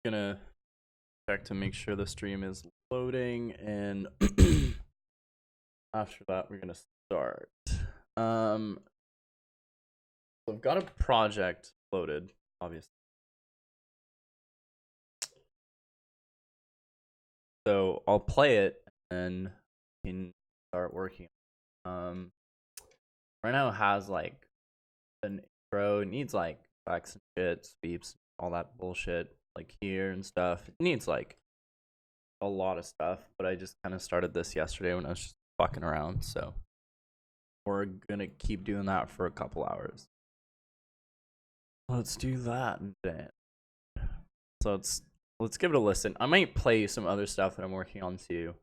gonna check to make sure the stream is loading, and after that we're gonna start. So I've got a project loaded, obviously. So I'll play it and we can start working. Right now it has like an intro. It needs like effects and shit, sweeps, all that bullshit, like here and stuff. It needs like a lot of stuff, but I just kind of started this yesterday when I was just fucking around. So we're gonna keep doing that for a couple hours. Let's do that then. So let's give it a listen. I might play some other stuff that I'm working on too.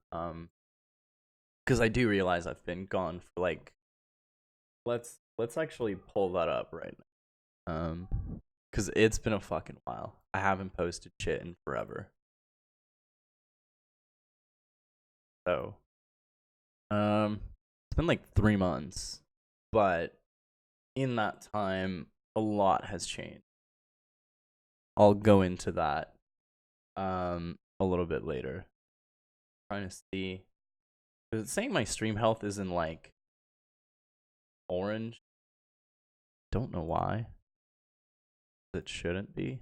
Because I do realize I've been gone for like. Let's actually pull that up right now. Because it's been a fucking while. I haven't posted shit in forever. So, it's been like 3 months, but in that time, a lot has changed. I'll go into that, a little bit later. I'm trying to see. Is it saying my stream health is in like orange? Don't know why. It shouldn't be.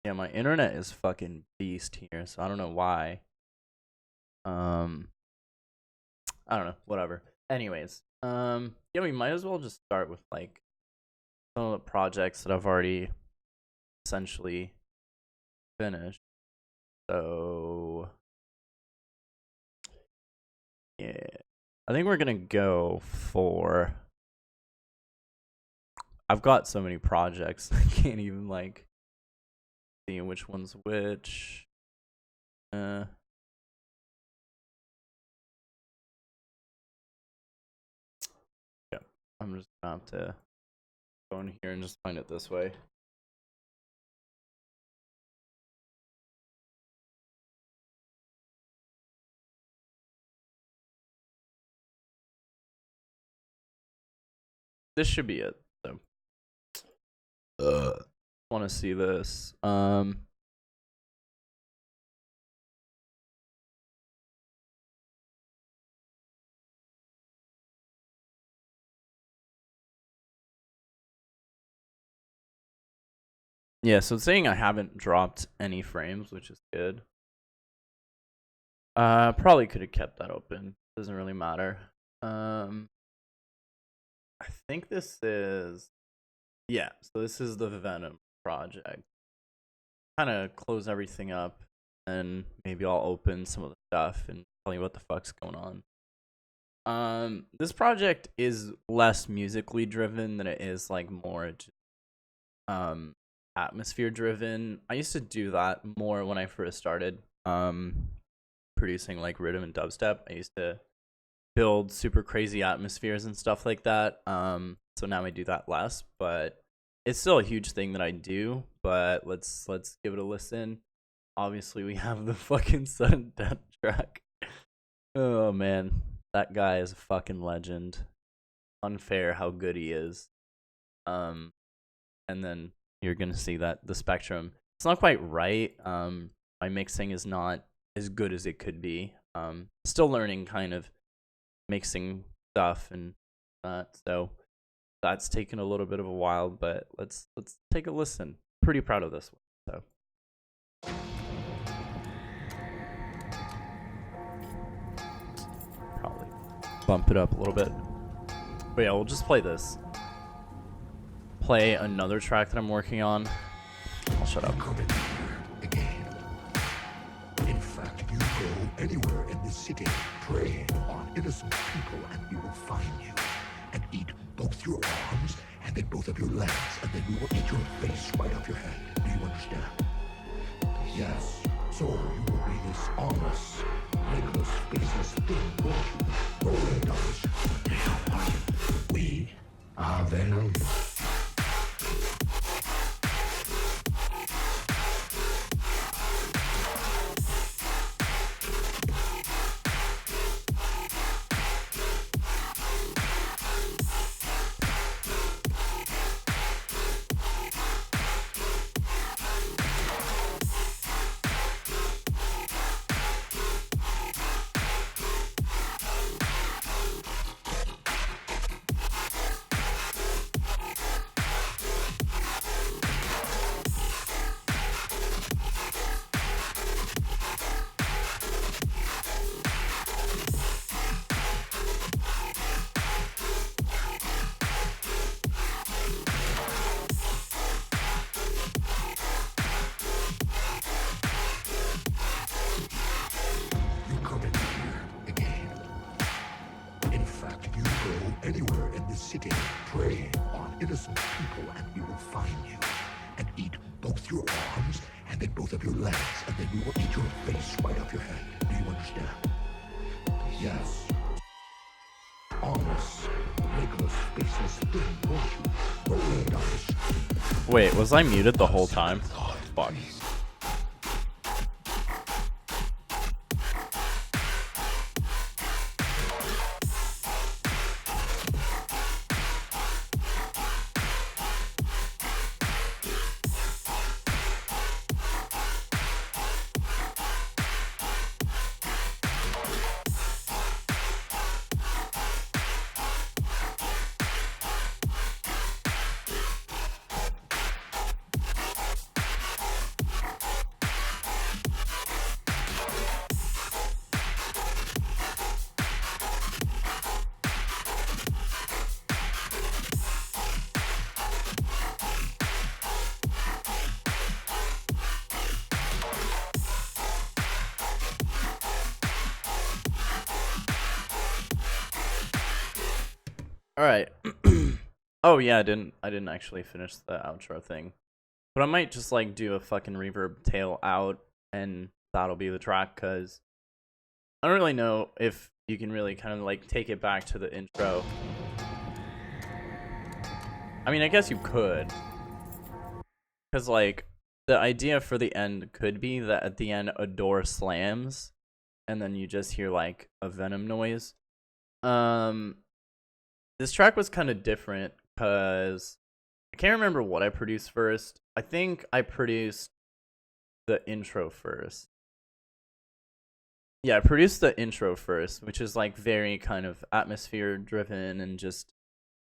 Yeah, my internet is fucking beast here, so I don't know why. I don't know, whatever. Anyways, yeah, we might as well just start with like some of the projects that I've already essentially finished. So yeah, I think we're gonna go for. I've got so many projects I can't even like see which one's which. Yeah, I'm just gonna have to go in here and just find it this way. This should be it. So, want to see this? Yeah, so it's saying I haven't dropped any frames, which is good. Probably could have kept that open. Doesn't really matter. I think this is. Yeah, so this is the Venom project. Kind of close everything up, and maybe I'll open some of the stuff and tell you what the fuck's going on. This project is less musically driven than it is like more atmosphere driven. I used to do that more when I first started producing like Riddim and Dubstep. I used to build super crazy atmospheres and stuff like that. So now I do that less, but it's still a huge thing that I do. But let's give it a listen. Obviously, we have the fucking sudden death track. Oh man, that guy is a fucking legend. Unfair how good he is. And then you're gonna see that the spectrum, it's not quite right. My mixing is not as good as it could be. Still learning kind of mixing stuff and that, so that's taken a little bit of a while, but let's take a listen. Pretty proud of this one, so probably bump it up a little bit. But yeah, we'll just play this. Play another track that I'm working on. I'll shut up. Again. In fact, you go anywhere in this city, prey on innocent people, and we will find you and eat both your arms and then both of your legs, and then we will eat your face right off your head. Do you understand? Yes. So you will be this armless, legless, faceless thing, won't you? Rolling dice. What the hell are you? We are Venom. people and we will find you and eat both your arms and then both of your legs, and then we will eat your face right off your head. Do you understand? Yes. Armless, legless, faceless thing, won't you? Rolling down the street. Wait, was I muted the whole time? Fuck. All right. Oh yeah, I didn't actually finish the outro thing. But I might just like do a fucking reverb tail out and that'll be the track, cuz I don't really know if you can really kind of like take it back to the intro. I mean, I guess you could. Cuz like the idea for the end could be that at the end a door slams and then you just hear like a Venom noise. This track was kind of different because I can't remember what I produced first. I think I produced the intro first. Yeah, I produced the intro first, which is like very kind of atmosphere driven and just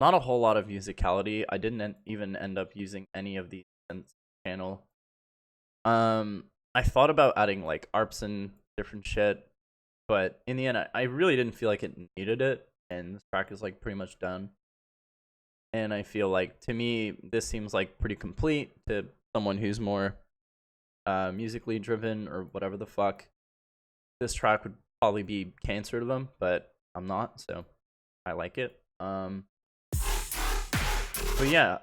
not a whole lot of musicality. I didn't even end up using any of these in the channel. I thought about adding like arps and different shit, but in the end, I really didn't feel like it needed it. And this track is like pretty much done. And I feel like, to me, this seems like pretty complete. To someone who's more musically driven or whatever the fuck, this track would probably be cancer to them, but I'm not, so I like it. But yeah,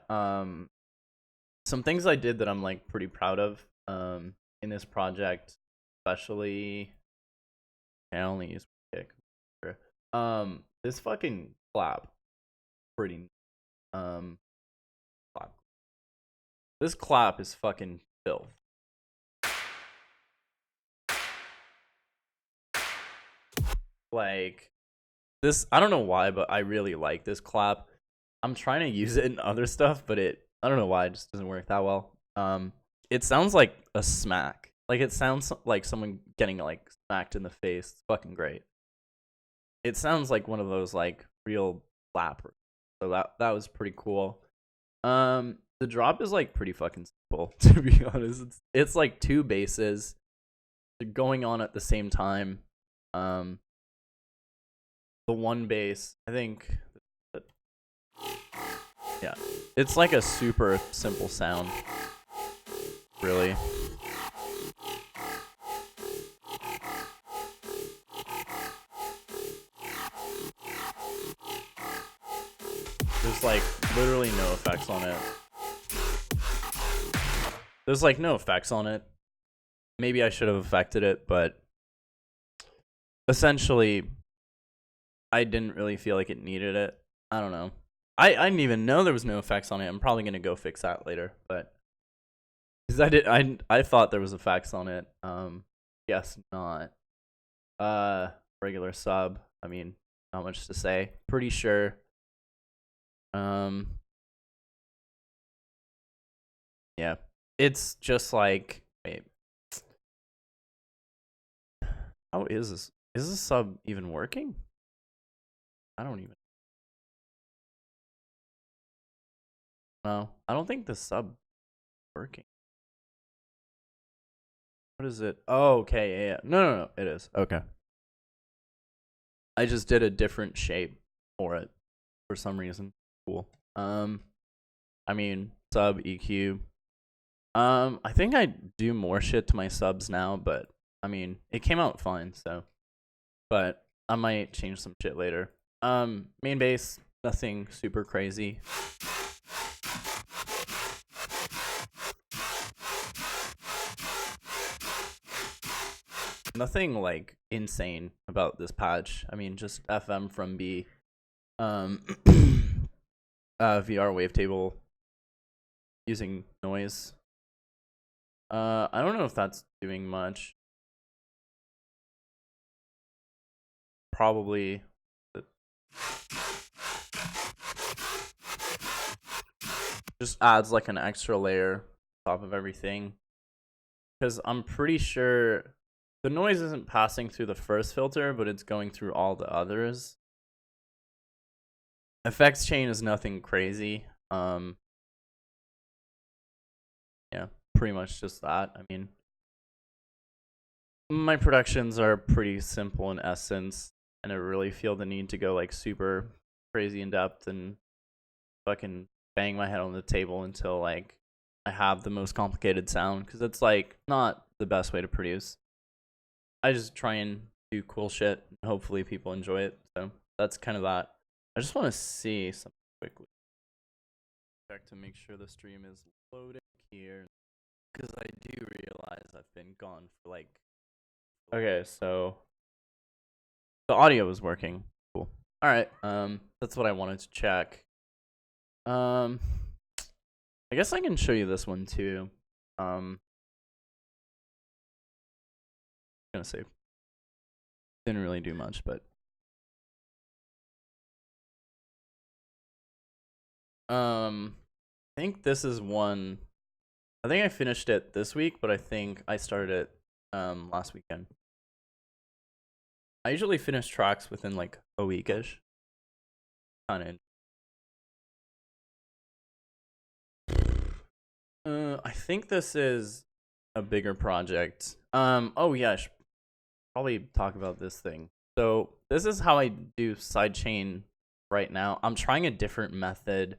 some things I did that I'm like pretty proud of in this project, especially. I only use my kick. This fucking clap, pretty clap. This clap is fucking filth. Like this, I don't know why, but I really like this clap. I'm trying to use it in other stuff, but I don't know why, it just doesn't work that well. It sounds like a smack. Like it sounds like someone getting like smacked in the face. It's fucking great. It sounds like one of those like real slappers. So that was pretty cool. The drop is like pretty fucking simple, to be honest. It's like two basses going on at the same time. The one bass, I think, yeah, it's like a super simple sound, really. There's like literally no effects on it. There's like no effects on it. Maybe I should have affected it, but essentially I didn't really feel like it needed it. I don't know. I didn't even know there was no effects on it. I'm probably gonna go fix that later, but because I thought there was effects on it. Guess not. Regular sub. I mean, not much to say. Pretty sure. Yeah, it's just like, wait, how is this? Is this sub even working? I don't even. No, I don't think the sub working. What is it? Oh, okay, yeah. No, it is. Okay. I just did a different shape for it for some reason. Cool. I mean, sub EQ. I think I do more shit to my subs now, but I mean, it came out fine, so. But I might change some shit later. Main bass, nothing super crazy. nothing like insane about this patch. I mean, just FM from B, VR wavetable using noise. I don't know if that's doing much. Probably. Just adds like an extra layer on top of everything. Because I'm pretty sure the noise isn't passing through the first filter, but it's going through all the others. Effects chain is nothing crazy. Yeah, pretty much just that. I mean, my productions are pretty simple in essence. I never really feel the need to go like super crazy in depth and fucking bang my head on the table until like I have the most complicated sound, because it's like not the best way to produce. I just try and do cool shit and hopefully people enjoy it. So that's kind of that. I just want to see something quickly. Check to make sure the stream is loading here, because I do realize I've been gone for like. Okay, so the audio is working. Cool. All right. That's what I wanted to check. I guess I can show you this one too. I'm gonna say didn't really do much, but I think this is one. I think I finished it this week, but I think I started it last weekend. I usually finish tracks within like a weekish. Kind of. I think this is a bigger project. Oh yeah, I should probably talk about this thing. So this is how I do sidechain right now. I'm trying a different method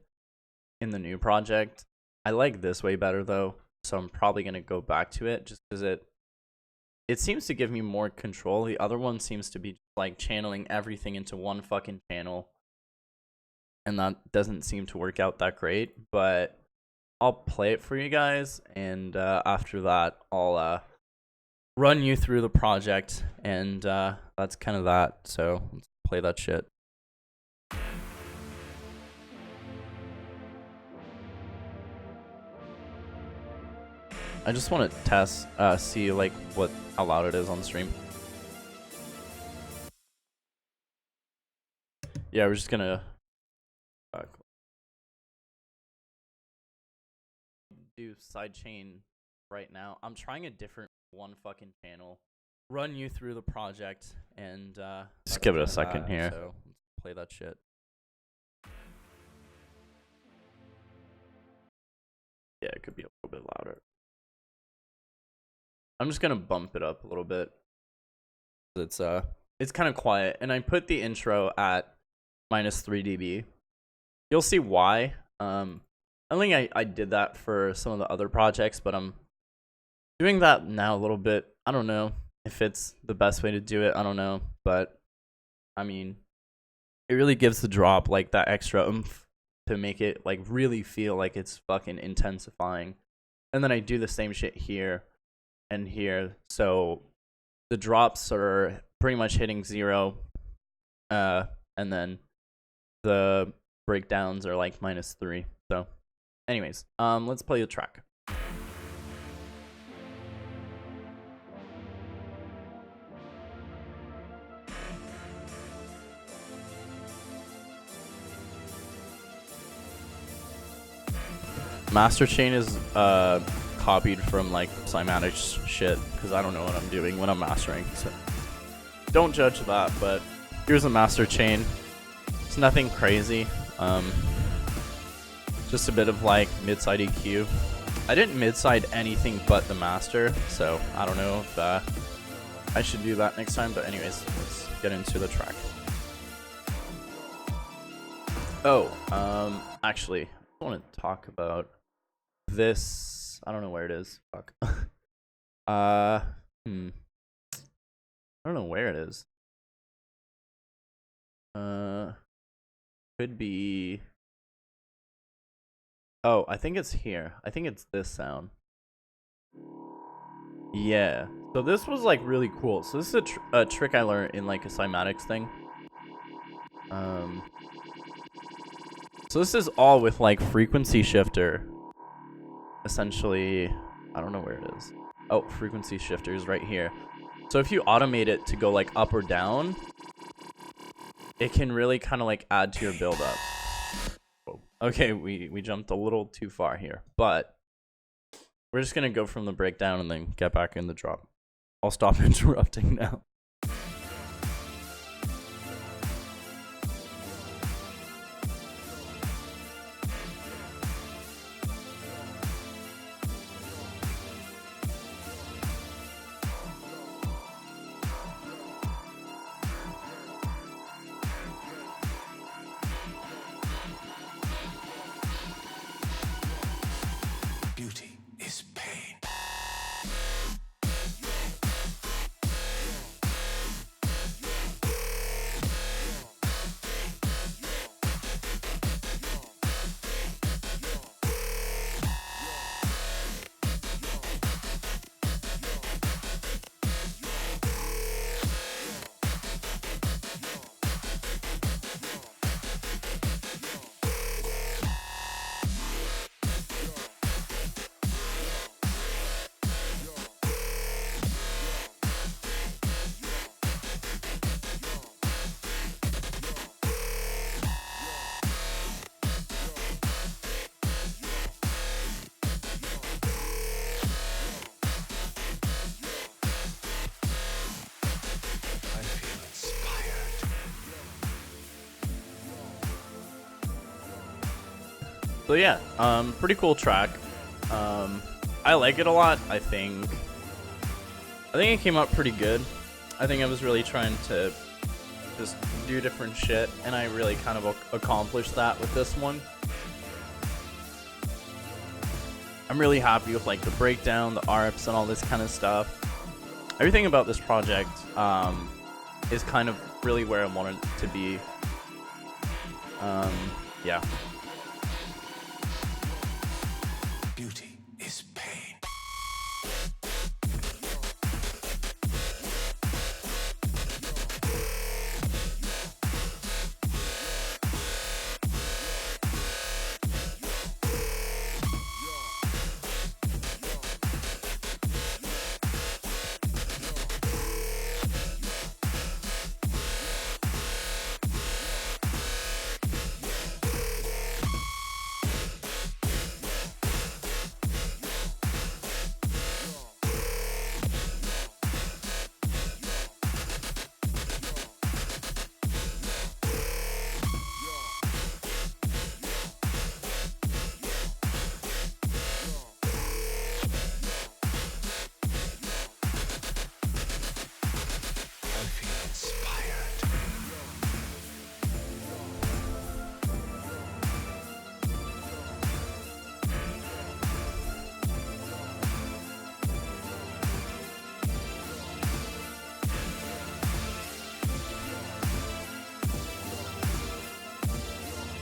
in the new project. I like this way better though, so I'm probably gonna go back to it just because it seems to give me more control. The other one seems to be like channeling everything into one fucking channel, and that doesn't seem to work out that great. But I'll play it for you guys, and after that, I'll run you through the project, and that's kind of that. So let's play that shit. I just want to test, see like how loud it is on the stream. Yeah, we're just gonna do sidechain right now. I'm trying a different one fucking channel. Run you through the project, and just give it a second here. So let's play that shit. Yeah, it could be a little bit louder. I'm just gonna bump it up a little bit. It's kind of quiet, and I put the intro at -3 dB. You'll see why. I think I did that for some of the other projects, but I'm doing that now a little bit. I don't know if it's the best way to do it. I don't know, but I mean, it really gives the drop like that extra oomph to make it like really feel like it's fucking intensifying. And then I do the same shit here and here, so the drops are pretty much hitting 0, and then the breakdowns are like -3. So anyways, let's play the track. Master chain is copied from like Cymatics shit, because I don't know what I'm doing when I'm mastering, so don't judge that. But here's a master chain. It's nothing crazy. Just a bit of like mid-side EQ. I didn't mid-side anything but the master, so I don't know if I should do that next time. But anyways, let's get into the track. Oh, actually, I want to talk about this. I don't know where it is. Fuck. I don't know where it is. Could be. Oh, I think it's here. I think it's this sound. Yeah. So this was like really cool. So this is a trick I learned in like a cymatics thing. So this is all with like frequency shifter. Essentially, I don't know where it is. Oh, frequency shifter is right here. So if you automate it to go like up or down, it can really kind of like add to your build up. Okay, we jumped a little too far here, but we're just gonna go from the breakdown and then get back in the drop. I'll stop interrupting now. Beauty is pain. I feel inspired. So yeah, pretty cool track. I like it a lot. I think it came out pretty good. I think I was really trying to just do different shit, and I really kind of accomplished that with this one. I'm really happy with like the breakdown, the ARPs, and all this kind of stuff. Everything about this project is kind of really where I wanted it to be. Yeah. Beauty is pain. I feel inspired.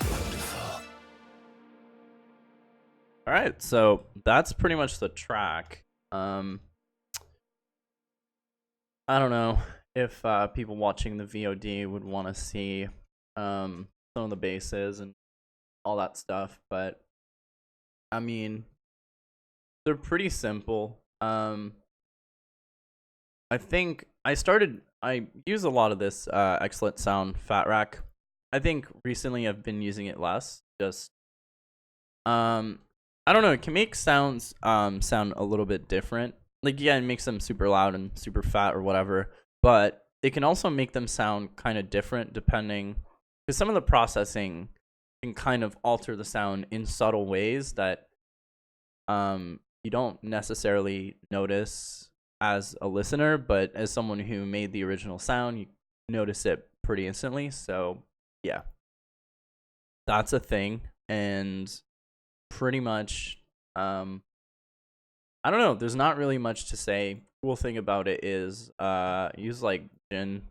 Wonderful. All right, so that's pretty much the track. I don't know if people watching the VOD would want to see some of the basses and all that stuff, but I mean, they're pretty simple. I think I use a lot of this Excellent Sound Fat Rack. I think recently I've been using it less. Just I don't know, it can make sounds sound a little bit different. Like, yeah, it makes them super loud and super fat or whatever, but it can also make them sound kind of different depending, because some of the processing can kind of alter the sound in subtle ways that you don't necessarily notice as a listener, but as someone who made the original sound, you notice it pretty instantly. So yeah, that's a thing. And pretty much I don't know, there's not really much to say. Cool thing about it is use like Jin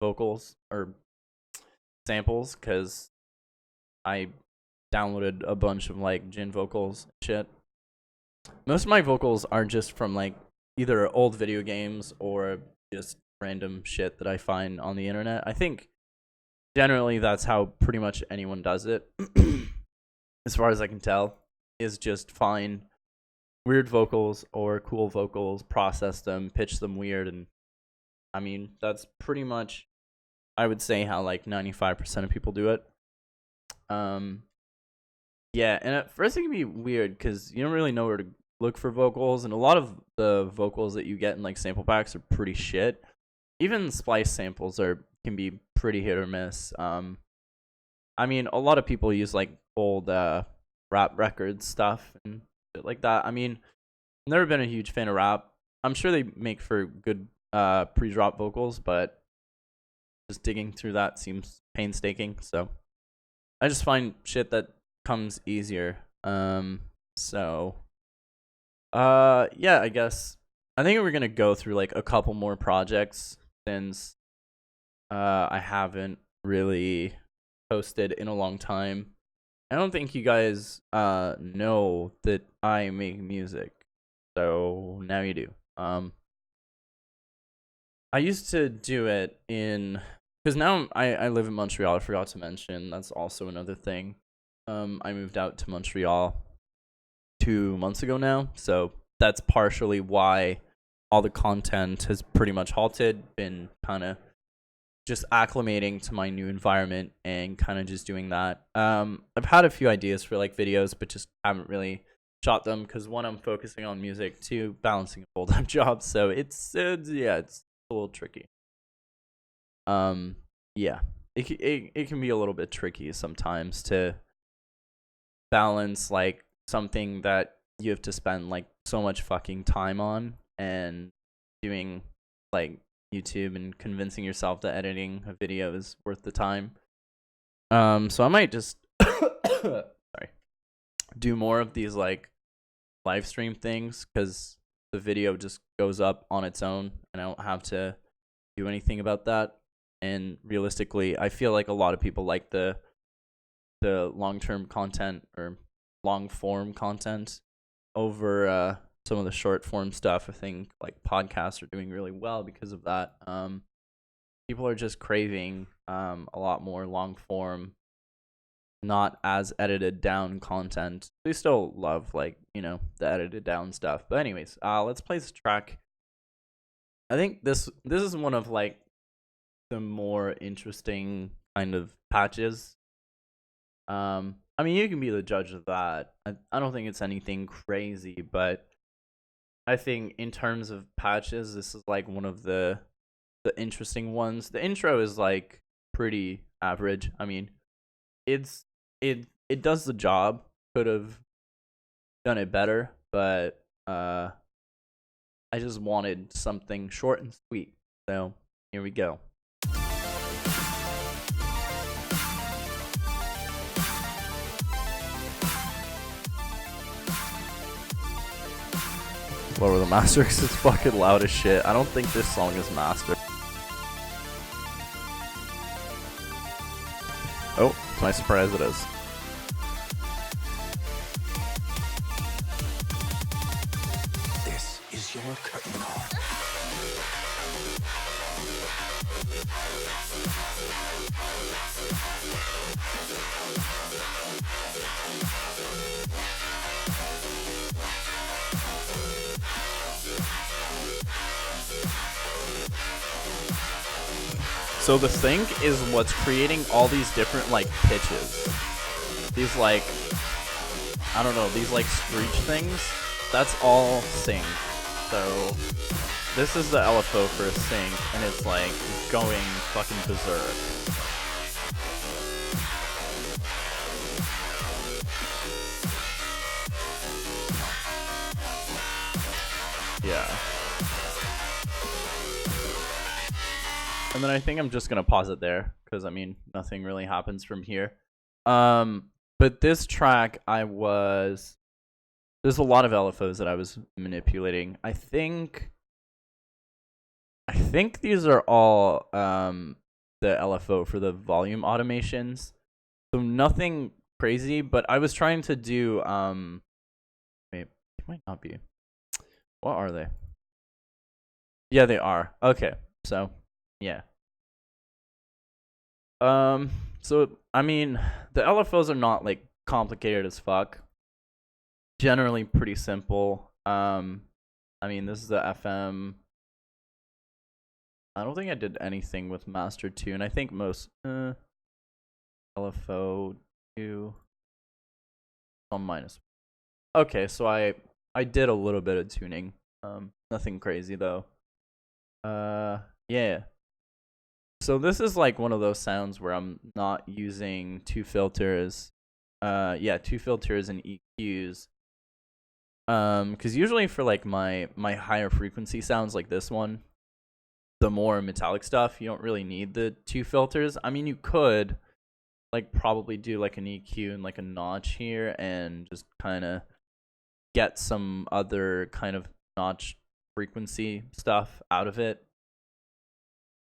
vocals or samples, because I downloaded a bunch of like Jin vocals and shit. Most of my vocals are just from like either old video games or just random shit that I find on the internet. I think generally that's how pretty much anyone does it, as far as I can tell, is just find weird vocals or cool vocals, process them, pitch them weird, and I mean that's pretty much, I would say, how like 95% of people do it. Yeah, and at first it can be weird because you don't really know where to look for vocals, and a lot of the vocals that you get in like sample packs are pretty shit. Even splice samples can be pretty hit or miss. I mean, a lot of people use like old rap records stuff and shit like that. I mean, I've never been a huge fan of rap. I'm sure they make for good pre-drop vocals, but just digging through that seems painstaking. So I just find shit that comes easier. So yeah, I guess I think we're gonna go through like a couple more projects since I haven't really posted in a long time. I don't think you guys know that I make music, so now you do. I used to do it in, because now I live in Montreal. I forgot to mention that's also another thing. I moved out to Montreal 2 months ago now, so that's partially why all the content has pretty much halted. Been kind of just acclimating to my new environment and kind of just doing that. I've had a few ideas for like videos, but just haven't really shot them because one, I'm focusing on music, two, balancing a full-time job, so it's a little tricky. Yeah, it can be a little bit tricky sometimes to balance like something that you have to spend like so much fucking time on and doing like YouTube and convincing yourself that editing a video is worth the time. So I might just sorry, do more of these like live stream things because the video just goes up on its own and I don't have to do anything about that. And realistically, I feel like a lot of people like the long-term content or long-form content over some of the short-form stuff. I think like podcasts are doing really well because of that. People are just craving a lot more long-form, not as edited down content. They still love like, you know, the edited down stuff. But anyways, let's play this track. I think this is one of like the more interesting kind of patches. I mean, you can be the judge of that. I don't think it's anything crazy, but I think in terms of patches, this is like one of the interesting ones. The intro is like pretty average. I mean, it does the job. Could have done it better, but I just wanted something short and sweet. So here we go. Lower the master because it's fucking loud as shit. I don't think this song is mastered. Oh, to my surprise it is. This is your curtain call. So the sync is what's creating all these different like pitches. These like, I don't know, these like screech things. That's all sync. So this is the LFO for a sync, and it's like going fucking berserk. Yeah. And then I think I'm just gonna pause it there because I mean nothing really happens from here. But this track there's a lot of LFOs that I was manipulating. I think these are all the LFO for the volume automations. So nothing crazy, but I was trying to do wait, it might not be. What are they? Yeah, they are. Okay, so yeah. So I mean, the LFOs are not like complicated as fuck. Generally pretty simple. I mean, this is the FM. I don't think I did anything with Master Tune. I think most LFO 2 on minus. Okay, so I did a little bit of tuning. Nothing crazy though. Yeah. So this is like one of those sounds where I'm not using two filters. Yeah, two filters and EQs. Because usually for like my higher frequency sounds like this one, the more metallic stuff, you don't really need the two filters. I mean, you could like probably do like an EQ and like a notch here and just kind of get some other kind of notch frequency stuff out of it.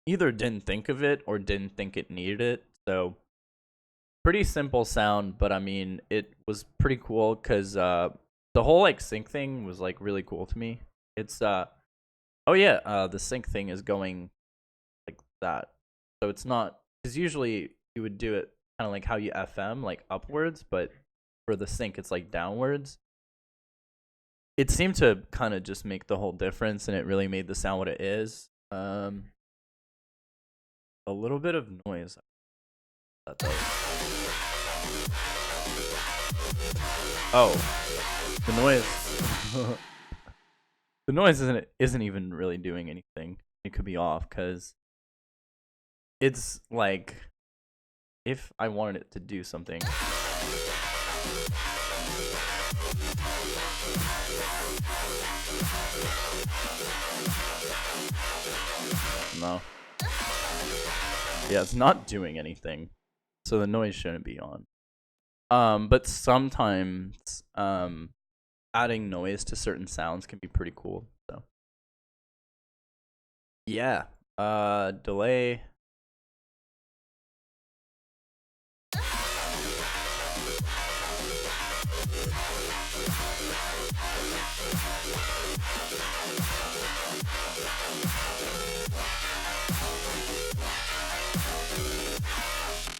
Either didn't think of it or didn't think it needed it. So pretty simple sound, but I mean, it was pretty cool because the whole like sync thing was like really cool to me. It's oh yeah, the sync thing is going like that. So it's not, because usually you would do it kind of like how you FM, like upwards, but for the sync it's like downwards. It seemed to kind of just make the whole difference, and it really made the sound what it is. A little bit of noise. Oh, the noise. The noise isn't even really doing anything. It could be off because it's like if I wanted it to do something. No. Yeah, it's not doing anything. So the noise shouldn't be on. But sometimes adding noise to certain sounds can be pretty cool. So yeah. Delay.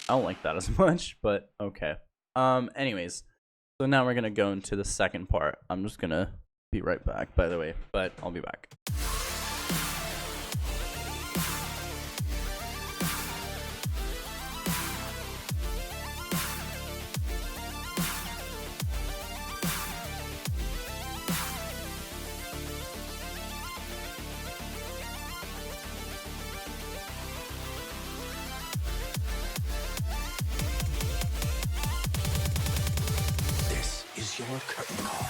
I don't like that as much, but okay. Anyways, so now we're gonna go into the second part. I'm just gonna be right back, by the way, but I'll be back. This is your curtain call.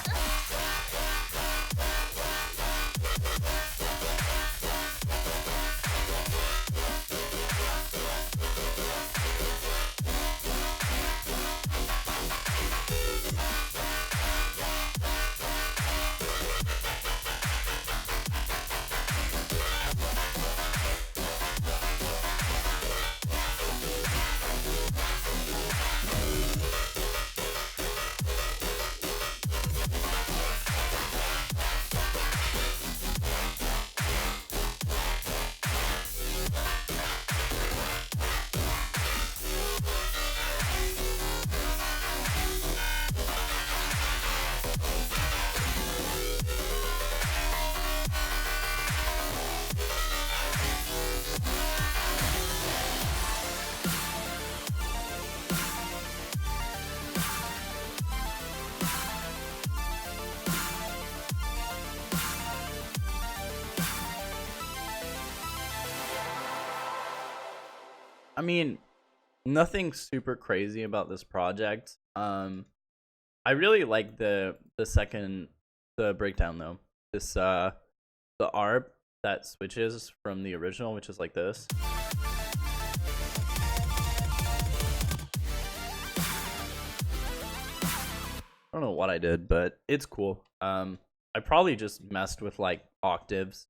I mean, nothing super crazy about this project. I really like the breakdown though. This the ARP that switches from the original, which is like this. I don't know what I did, but it's cool. I probably just messed with like octaves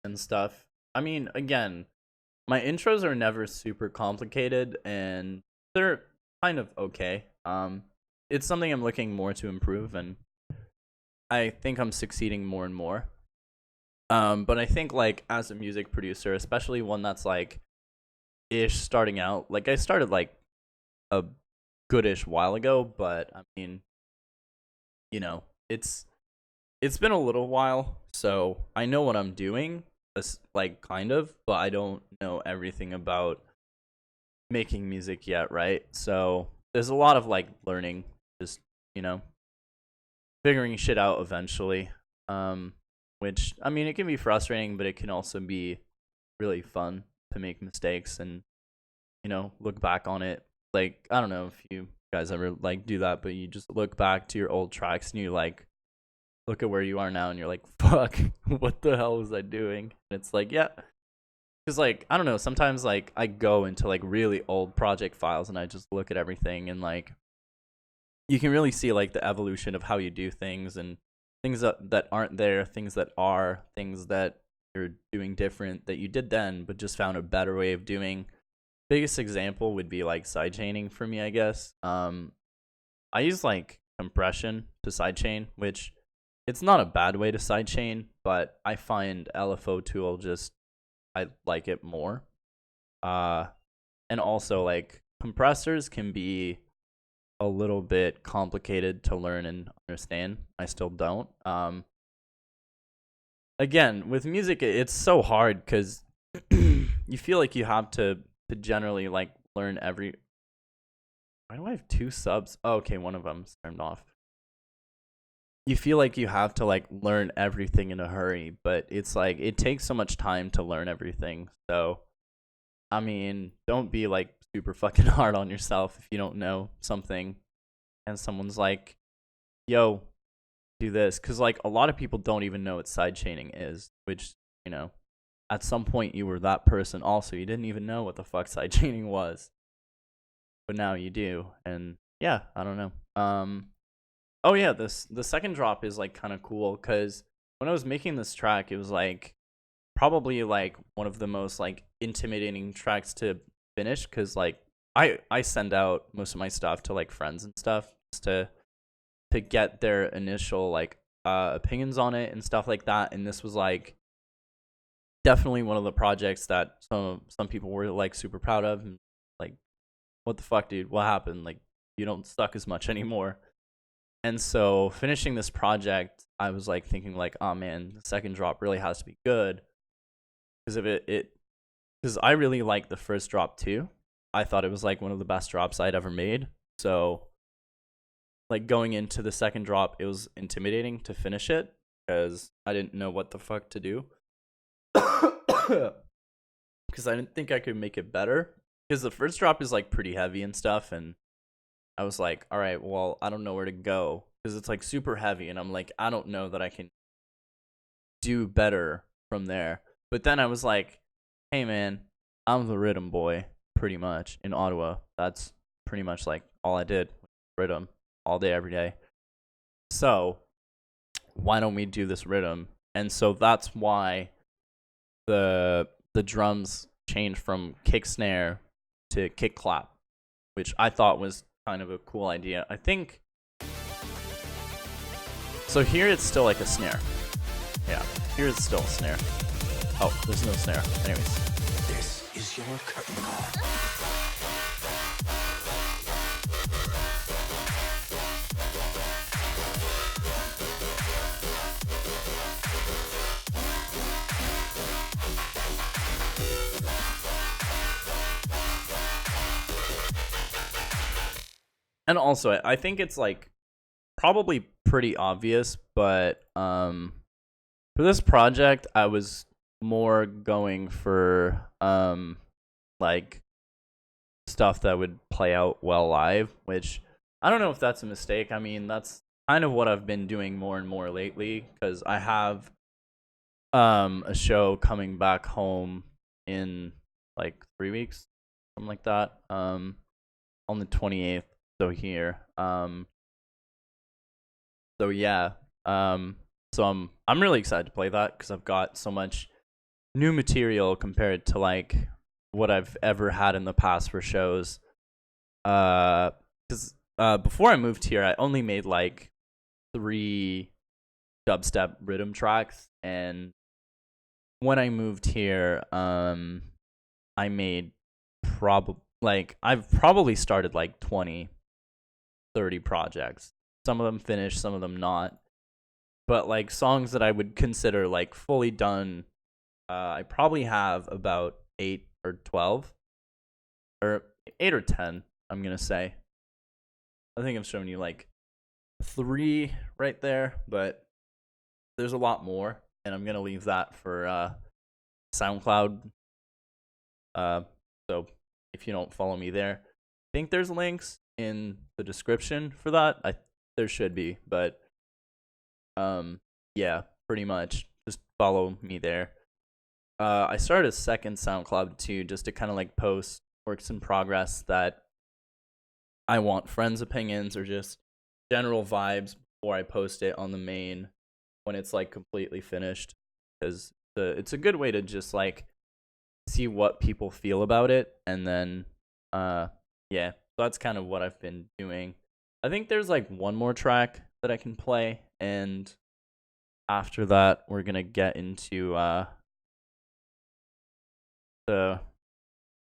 and stuff. I mean, again, my intros are never super complicated and they're kind of okay. It's something I'm looking more to improve, and I think I'm succeeding more and more. But I think like as a music producer, especially one that's like ish starting out, like I started like a goodish while ago, but I mean, you know, it's been a little while, so I know what I'm doing, like kind of, but I don't know everything about making music yet, right? So there's a lot of like learning, just you know, figuring shit out eventually. Um, which I mean, it can be frustrating, but it can also be really fun to make mistakes and look back on it. Like I don't know if you guys ever like do that, but you just look back to your old tracks and you like look at where you are now and you're like, fuck, what the hell was I doing? And it's like, yeah. Because, like, I don't know, sometimes, like, I go into, like, really old project files and I just look at everything and, like, you can really see, like, the evolution of how you do things and things that aren't there, things that are, things that you're doing different that you did then but just found a better way of doing. Biggest example would be, like, sidechaining for me, I guess. I use, like, compression to sidechain, which it's not a bad way to sidechain, but I find LFO tool just I like it more. And also like compressors can be a little bit complicated to learn and understand. I still don't. Again, with music, it's so hard because you feel like you have to generally like learn every. Why do I have 2 subs? Oh, okay, one of them's turned off. You feel like you have to like learn everything in a hurry, but it's like it takes so much time to learn everything. So I mean, don't be like super fucking hard on yourself if you don't know something and someone's like, yo, do this. Cause like a lot of people don't even know what sidechaining is, which, at some point you were that person also. You didn't even know what the fuck sidechaining was. But now you do. And yeah, I don't know. Oh yeah, the second drop is like kind of cool because when I was making this track, it was like probably like one of the most like intimidating tracks to finish because like I send out most of my stuff to like friends and stuff just to get their initial like opinions on it and stuff like that. And this was like definitely one of the projects that some people were like super proud of and like, what the fuck, dude? What happened? Like you don't suck as much anymore. And so finishing this project, I was like thinking like, oh man, the second drop really has to be good. Because if because I really liked the first drop too. I thought it was like one of the best drops I'd ever made. So like going into the second drop, it was intimidating to finish it because I didn't know what the fuck to do. Because I didn't think I could make it better. Because the first drop is like pretty heavy and stuff, and I was like, all right, well, I don't know where to go because it's like super heavy. And I'm like, I don't know that I can do better from there. But then I was like, hey, man, I'm the Riddim boy pretty much in Ottawa. That's pretty much like all I did. Riddim all day, every day. So why don't we do this Riddim? And so that's why the drums changed from kick snare to kick clap, which I thought was kind of a cool idea. I think so. Here it's still like a snare. Yeah, here it's still a snare. Oh, there's no snare. Anyways, This is your curtain call. and also I think it's like probably pretty obvious, but for this project I was more going for like stuff that would play out well live, which I don't know if that's a mistake. I mean, that's kind of what I've been doing more and more lately because I have a show coming back home in like 3 weeks, something like that, on the 28th. So here, so yeah, so I'm really excited to play that because I've got so much new material compared to like what I've ever had in the past for shows. Because before I moved here, I only made like 3 dubstep Riddim tracks, and when I moved here, I made I've probably started like 20, 30 projects. Some of them finished, some of them not. But like songs that I would consider like fully done, I probably have about 8 or 12, or 8 or 10, I'm gonna say. I think I've shown you like 3 right there, but there's a lot more, and I'm gonna leave that for SoundCloud. So if you don't follow me there, I think there's links in the description for that. There should be, but yeah, pretty much just follow me there. I started a second SoundCloud too, just to kind of like post works in progress that I want friends' opinions or just general vibes before I post it on the main when it's like completely finished, because it's a good way to just like see what people feel about it, and then yeah, so that's kind of what I've been doing. I think there's like one more track that I can play, and after that we're gonna get into the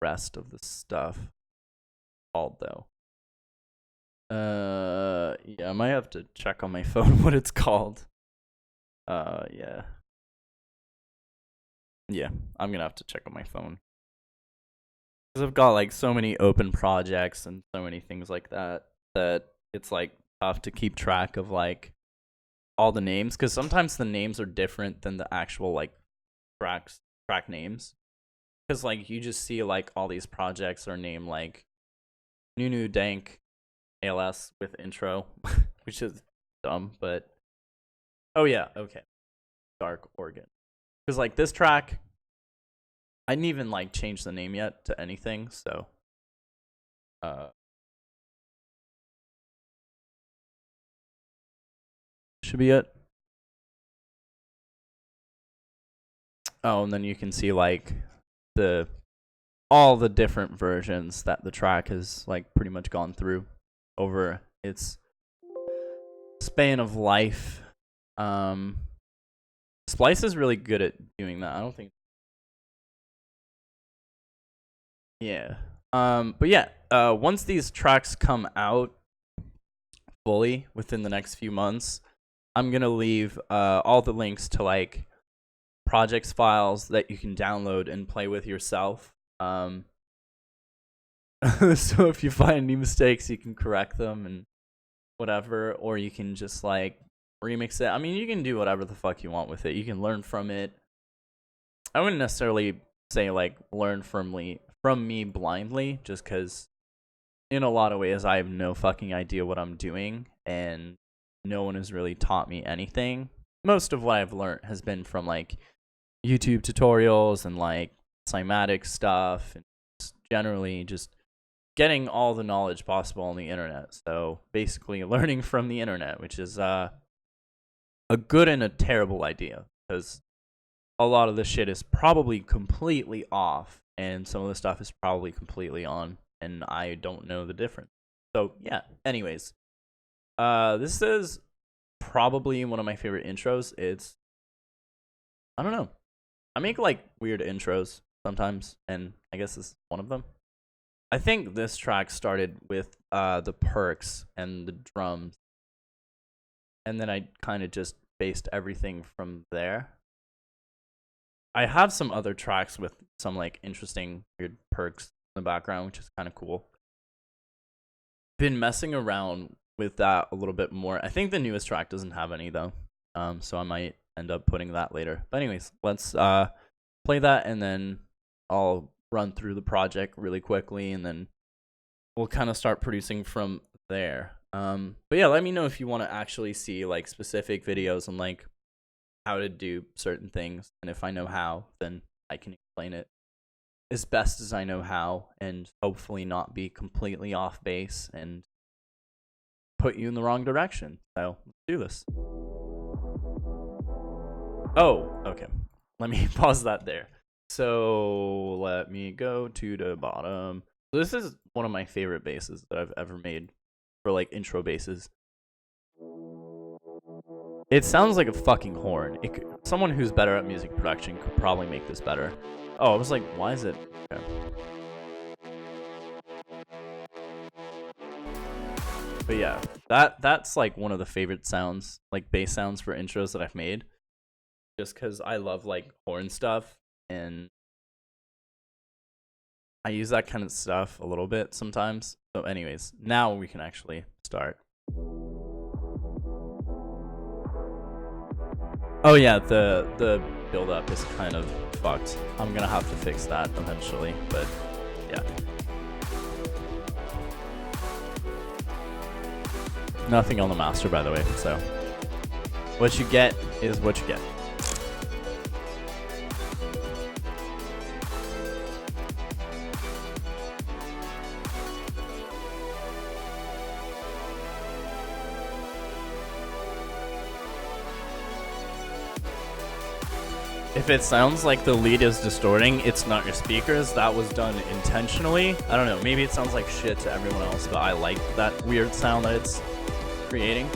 rest of the stuff. Called though, yeah, I might have to check on my phone what it's called. Yeah, I'm gonna have to check on my phone, because I've got like so many open projects and so many things like that it's like tough to keep track of like all the names, because sometimes the names are different than the actual like track names, because like you just see like all these projects are named like Nunu Dank ALS with intro, which is dumb, but oh yeah, okay, Dark Organ, because like this track I didn't even like change the name yet to anything, so should be it. Oh, and then you can see like all the different versions that the track has like pretty much gone through over its span of life. Splice is really good at doing that. I don't think. Yeah. But yeah, once these tracks come out fully within the next few months, I'm gonna leave all the links to like projects files that you can download and play with yourself. So if you find any mistakes, you can correct them and whatever, or you can just like remix it. I mean, you can do whatever the fuck you want with it. You can learn from it. I wouldn't necessarily say like learn from me blindly, just because in a lot of ways I have no fucking idea what I'm doing, and no one has really taught me anything. Most of what I've learned has been from like YouTube tutorials and like cymatic stuff, and just generally just getting all the knowledge possible on the internet. So basically learning from the internet, which is a good and a terrible idea, because a lot of the shit is probably completely off, and some of the stuff is probably completely on, and I don't know the difference. So yeah, anyways, this is probably one of my favorite intros. I don't know, I make like weird intros sometimes, and I guess this is one of them. I think this track started with the perks and the drums, and then I kind of just based everything from there. I have some other tracks with some like interesting weird perks in the background, which is kind of cool. Been messing around with that a little bit more. I think the newest track doesn't have any though, so I might end up putting that later. But anyways, let's play that, and then I'll run through the project really quickly, and then we'll kind of start producing from there. But yeah, let me know if you want to actually see like specific videos on like how to do certain things, and if I know how, then I can explain it as best as I know how, and hopefully not be completely off base and put you in the wrong direction. So let's do this. Oh, okay. Let me pause that there. So let me go to the bottom. So this is one of my favorite basses that I've ever made for like intro basses. It sounds like a fucking horn. someone who's better at music production could probably make this better. Oh, I was like, why is it? Okay. But yeah, that's like one of the favorite sounds, like bass sounds for intros that I've made. Just because I love like horn stuff, and I use that kind of stuff a little bit sometimes. So anyways, now we can actually start. Oh yeah, the build up is kind of fucked. I'm gonna have to fix that eventually, but yeah. Nothing on the master, by the way, so what you get is what you get. If it sounds like the lead is distorting, it's not your speakers. That was done intentionally. I don't know, maybe it sounds like shit to everyone else, but I like that weird sound that it's creating.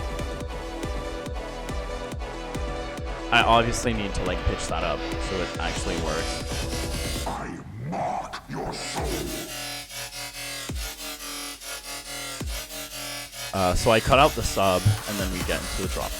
I obviously need to like pitch that up so it actually works. I mark your soul. So I cut out the sub and then we get into the drop.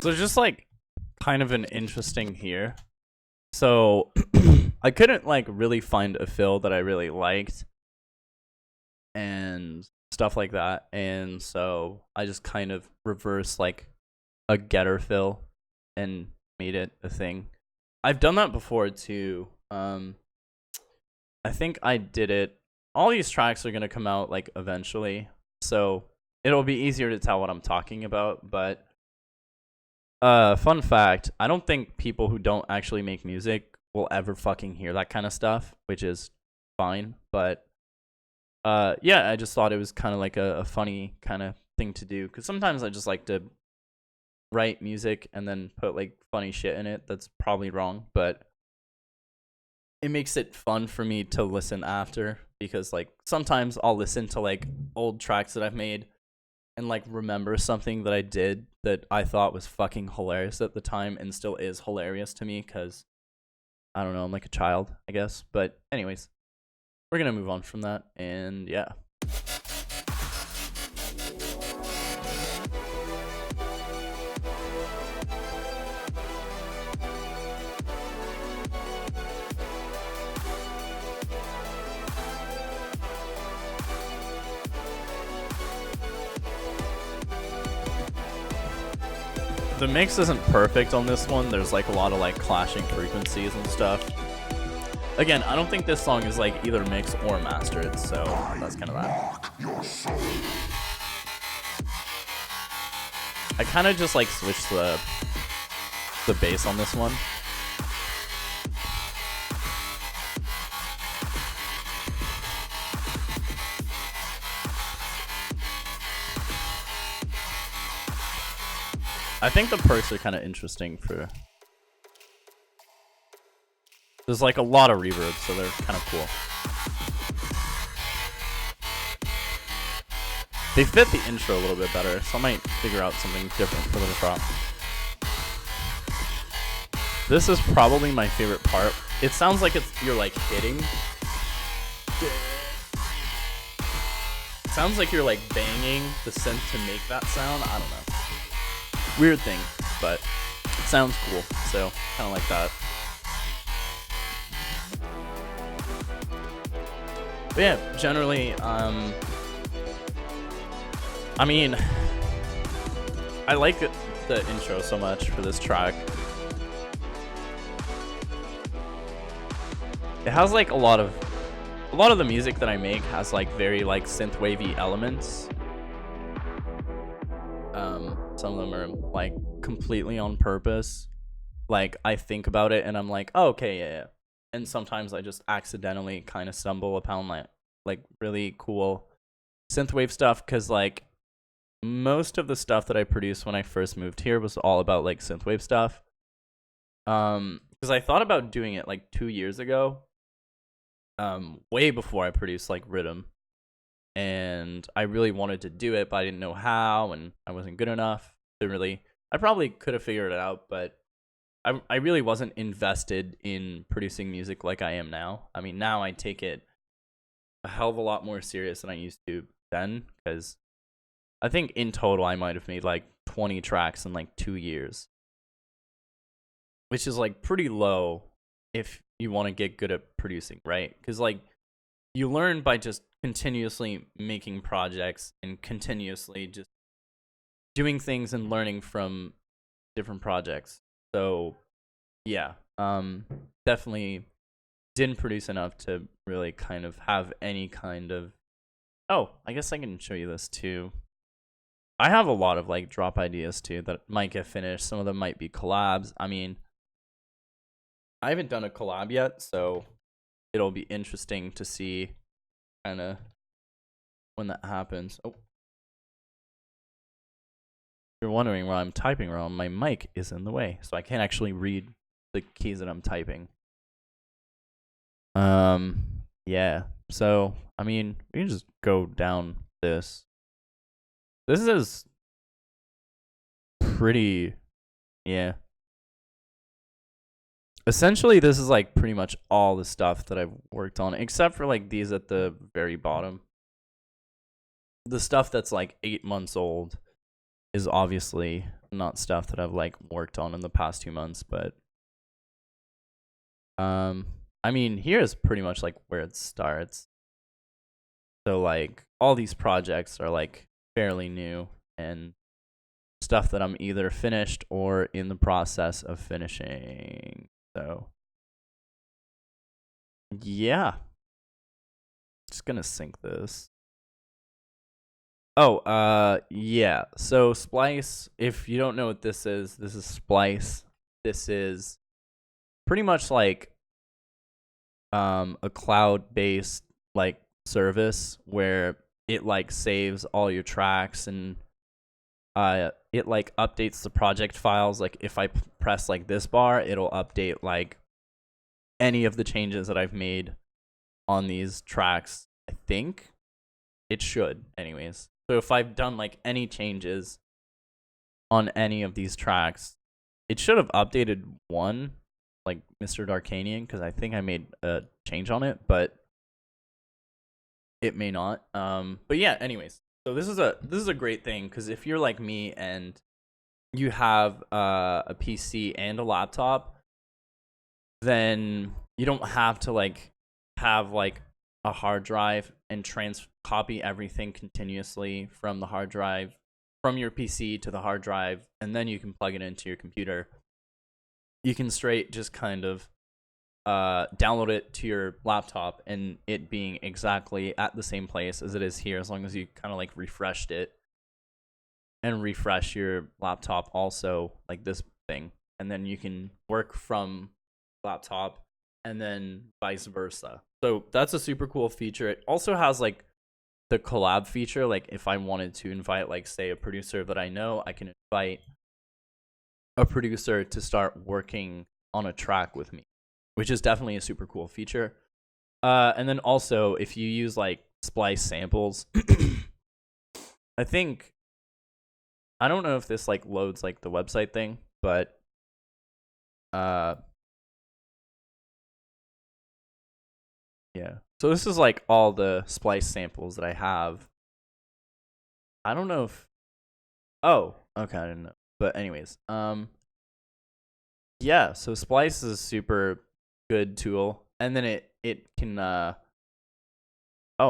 So just like kind of an interesting here. So I couldn't like really find a fill that I really liked and stuff like that. And so I just kind of reversed like a getter fill and made it a thing. I've done that before too. I think I did it. All these tracks are going to come out like eventually. So it'll be easier to tell what I'm talking about, but fun fact, I don't think people who don't actually make music will ever fucking hear that kind of stuff, which is fine. But yeah, I just thought it was kind of like a funny kind of thing to do, because sometimes I just like to write music and then put like funny shit in it that's probably wrong, but it makes it fun for me to listen after, because like sometimes I'll listen to like old tracks that I've made and like remember something that I did that I thought was fucking hilarious at the time and still is hilarious to me, because I don't know, I'm like a child, I guess. But anyways, we're gonna move on from that, and yeah. The mix isn't perfect on this one. There's like a lot of like clashing frequencies and stuff. Again, I don't think this song is like either mixed or mastered, so that's kind of that. I kind of just like switched the bass on this one. I think the perks are kind of interesting for... There's like a lot of reverb, so they're kind of cool. They fit the intro a little bit better, so I might figure out something different for the drop. This is probably my favorite part. It sounds like you're like hitting. It sounds like you're like banging the synth to make that sound. I don't know. Weird thing, but it sounds cool. So kind of like that. But yeah, generally, I mean, I like the intro so much for this track. It has like a lot of the music that I make has like very like synthwavy elements. Some of them are like completely on purpose. Like I think about it and I'm like, oh, okay, yeah. And sometimes I just accidentally kind of stumble upon like really cool synthwave stuff, because like most of the stuff that I produced when I first moved here was all about like synthwave stuff. Because I thought about doing it like 2 years ago, way before I produced like Riddim, and I really wanted to do it, but I didn't know how, and I wasn't good enough to really. I probably could have figured it out, but I really wasn't invested in producing music like I am now. I mean, now I take it a hell of a lot more serious than I used to then, because I think in total I might have made like 20 tracks in like 2 years, which is like pretty low if you want to get good at producing, right? Because like you learn by just continuously making projects and continuously just doing things and learning from different projects. So yeah, definitely didn't produce enough to really kind of have any kind of. Oh, I guess I can show you this too. I have a lot of like drop ideas too that might get finished. Some of them might be collabs. I mean, I haven't done a collab yet, so it'll be interesting to see kind of when that happens. Oh, if you're wondering why I'm typing wrong, my mic is in the way, so I can't actually read the keys that I'm typing. Yeah. So, I mean, we can just go down this. This is pretty, yeah. Essentially, this is like pretty much all the stuff that I've worked on, except for like these at the very bottom. The stuff that's like 8 months old is obviously not stuff that I've like worked on in the past 2 months, but I mean, here's pretty much like where it starts. So like all these projects are like fairly new and stuff that I'm either finished or in the process of finishing. So yeah, just gonna sync this. Oh, yeah. So Splice, if you don't know what this is Splice. This is pretty much like a cloud-based like service where it like saves all your tracks, and it like updates the project files. Like if I press like this bar, it'll update like any of the changes that I've made on these tracks. I think it should anyways. So if I've done like any changes on any of these tracks, it should have updated one, like Mr. Darkanian, because I think I made a change on it, but it may not. But yeah, anyways. So this is a great thing, because if you're like me and you have a PC and a laptop, then you don't have to like have like a hard drive and copy everything continuously from the hard drive from your PC to the hard drive, and then you can plug it into your computer. You can straight just kind of download it to your laptop, and it being exactly at the same place as it is here, as long as you kind of like refreshed it and refresh your laptop also, like this thing, and then you can work from laptop and then vice versa. So that's a super cool feature. It also has like the collab feature. Like if I wanted to invite like say a producer that I know, I can invite a producer to start working on a track with me, which is definitely a super cool feature. And then also if you use like Splice samples, I don't know if this like loads like the website thing, but yeah. So this is like all the Splice samples that I have. I don't know if. Oh, okay, I didn't know. But anyways, yeah, so Splice is a super good tool, and then it can oh,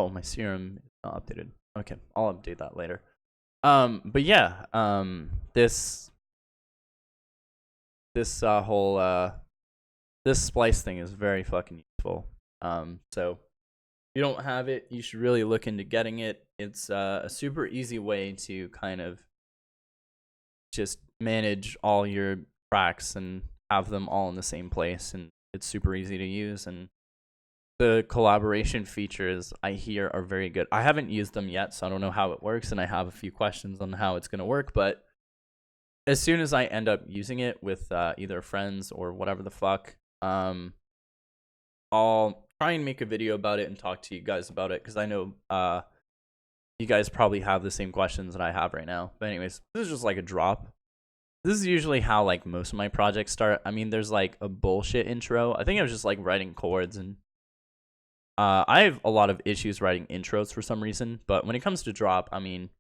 my serum is not updated. Okay, I'll update that later. But yeah, this whole this Splice thing is very fucking useful. So if you don't have it, you should really look into getting it. It's a super easy way to kind of just manage all your tracks and have them all in the same place, and it's super easy to use. And the collaboration features I hear are very good. I haven't used them yet, so I don't know how it works, and I have a few questions on how it's going to work, but as soon as I end up using it with either friends or whatever the fuck, I'll try and make a video about it and talk to you guys about it, because I know you guys probably have the same questions that I have right now. But anyways, this is just like a drop. This is usually how like most of my projects start. I mean, there's like a bullshit intro. I think I was just like writing chords, and I have a lot of issues writing intros for some reason. But when it comes to drop, I mean,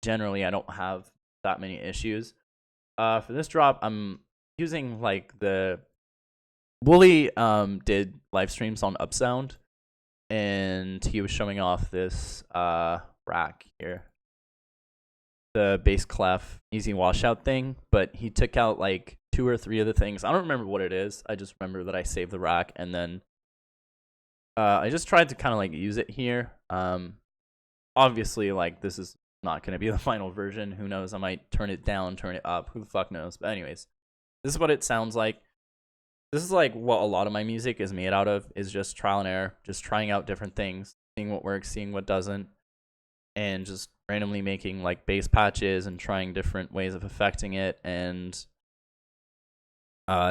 generally I don't have that many issues. For this drop, I'm using like the Wooly did live streams on Upsound, and he was showing off this rack here, the bass clef easy washout thing, but he took out like 2 or 3 of the things. I don't remember what it is. I just remember that I saved the rack, and then I just tried to kind of like use it here. Obviously, like this is not going to be the final version. Who knows? I might turn it down, turn it up. Who the fuck knows? But anyways, this is what it sounds like. This is like what a lot of my music is made out of, is just trial and error, just trying out different things, seeing what works, seeing what doesn't, and just randomly making like bass patches and trying different ways of affecting it, and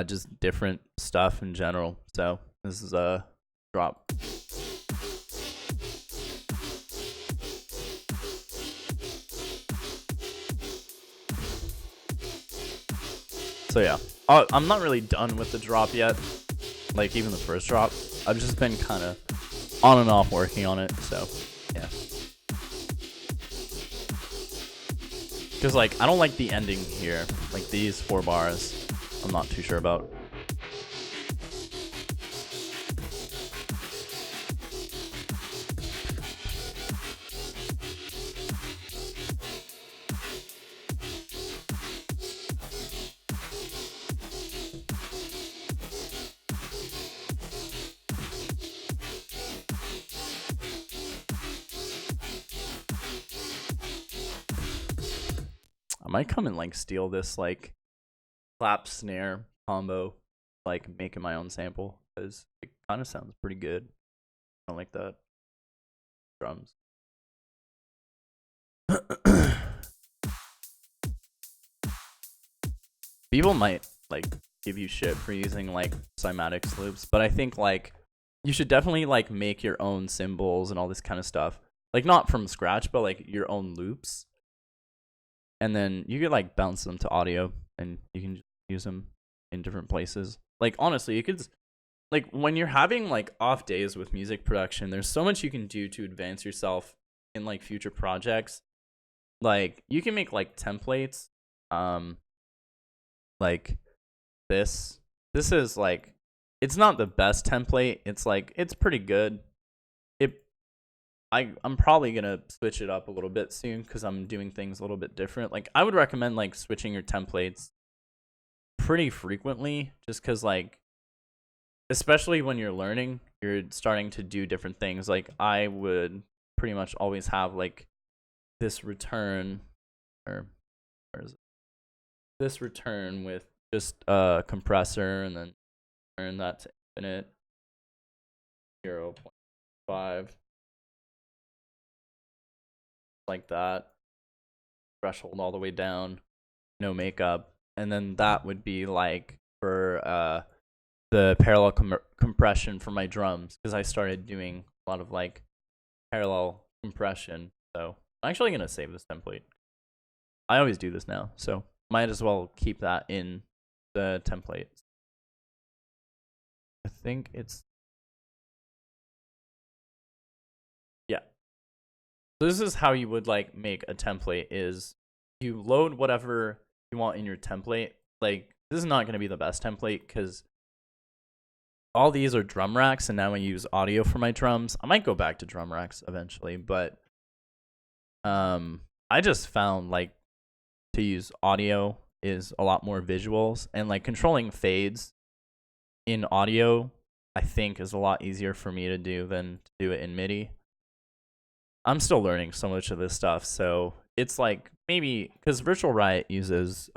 just different stuff in general. So this is a drop. So yeah, I'm not really done with the drop yet, like even the first drop. I've just been kind of on and off working on it, so yeah. Because like I don't like the ending here, like these 4 bars, I'm not too sure about. I might come and like steal this like clap snare combo, like making my own sample, because it kind of sounds pretty good. I don't like that. Drums. People might like give you shit for using like cymatics loops, but I think like you should definitely like make your own cymbals and all this kind of stuff. Like not from scratch, but like your own loops. And then you could like bounce them to audio, and you can just use them in different places. Like honestly, you could like when you're having like off days with music production, there's so much you can do to advance yourself in like future projects. Like you can make like templates, like this is like, it's not the best template. It's like, it's pretty good. I'm probably gonna switch it up a little bit soon, because I'm doing things a little bit different. Like I would recommend like switching your templates pretty frequently, just because like, especially when you're learning, you're starting to do different things. Like I would pretty much always have like this return, or where is it? This return with just a compressor, and then turn that to infinite 0.5. Like that, threshold all the way down, no makeup, and then that would be like for the parallel compression for my drums, because I started doing a lot of like parallel compression. So I'm actually gonna save this template. I always do this now, so might as well keep that in the template. I think it's, yeah. This is how you would like make a template, is you load whatever you want in your template. Like this is not going to be the best template because all these are drum racks, and now I use audio for my drums. I might go back to drum racks eventually, but I just found like to use audio is a lot more visuals, and like controlling fades in audio I think is a lot easier for me to do than to do it in MIDI. I'm still learning so much of this stuff, so it's like maybe because Virtual Riot uses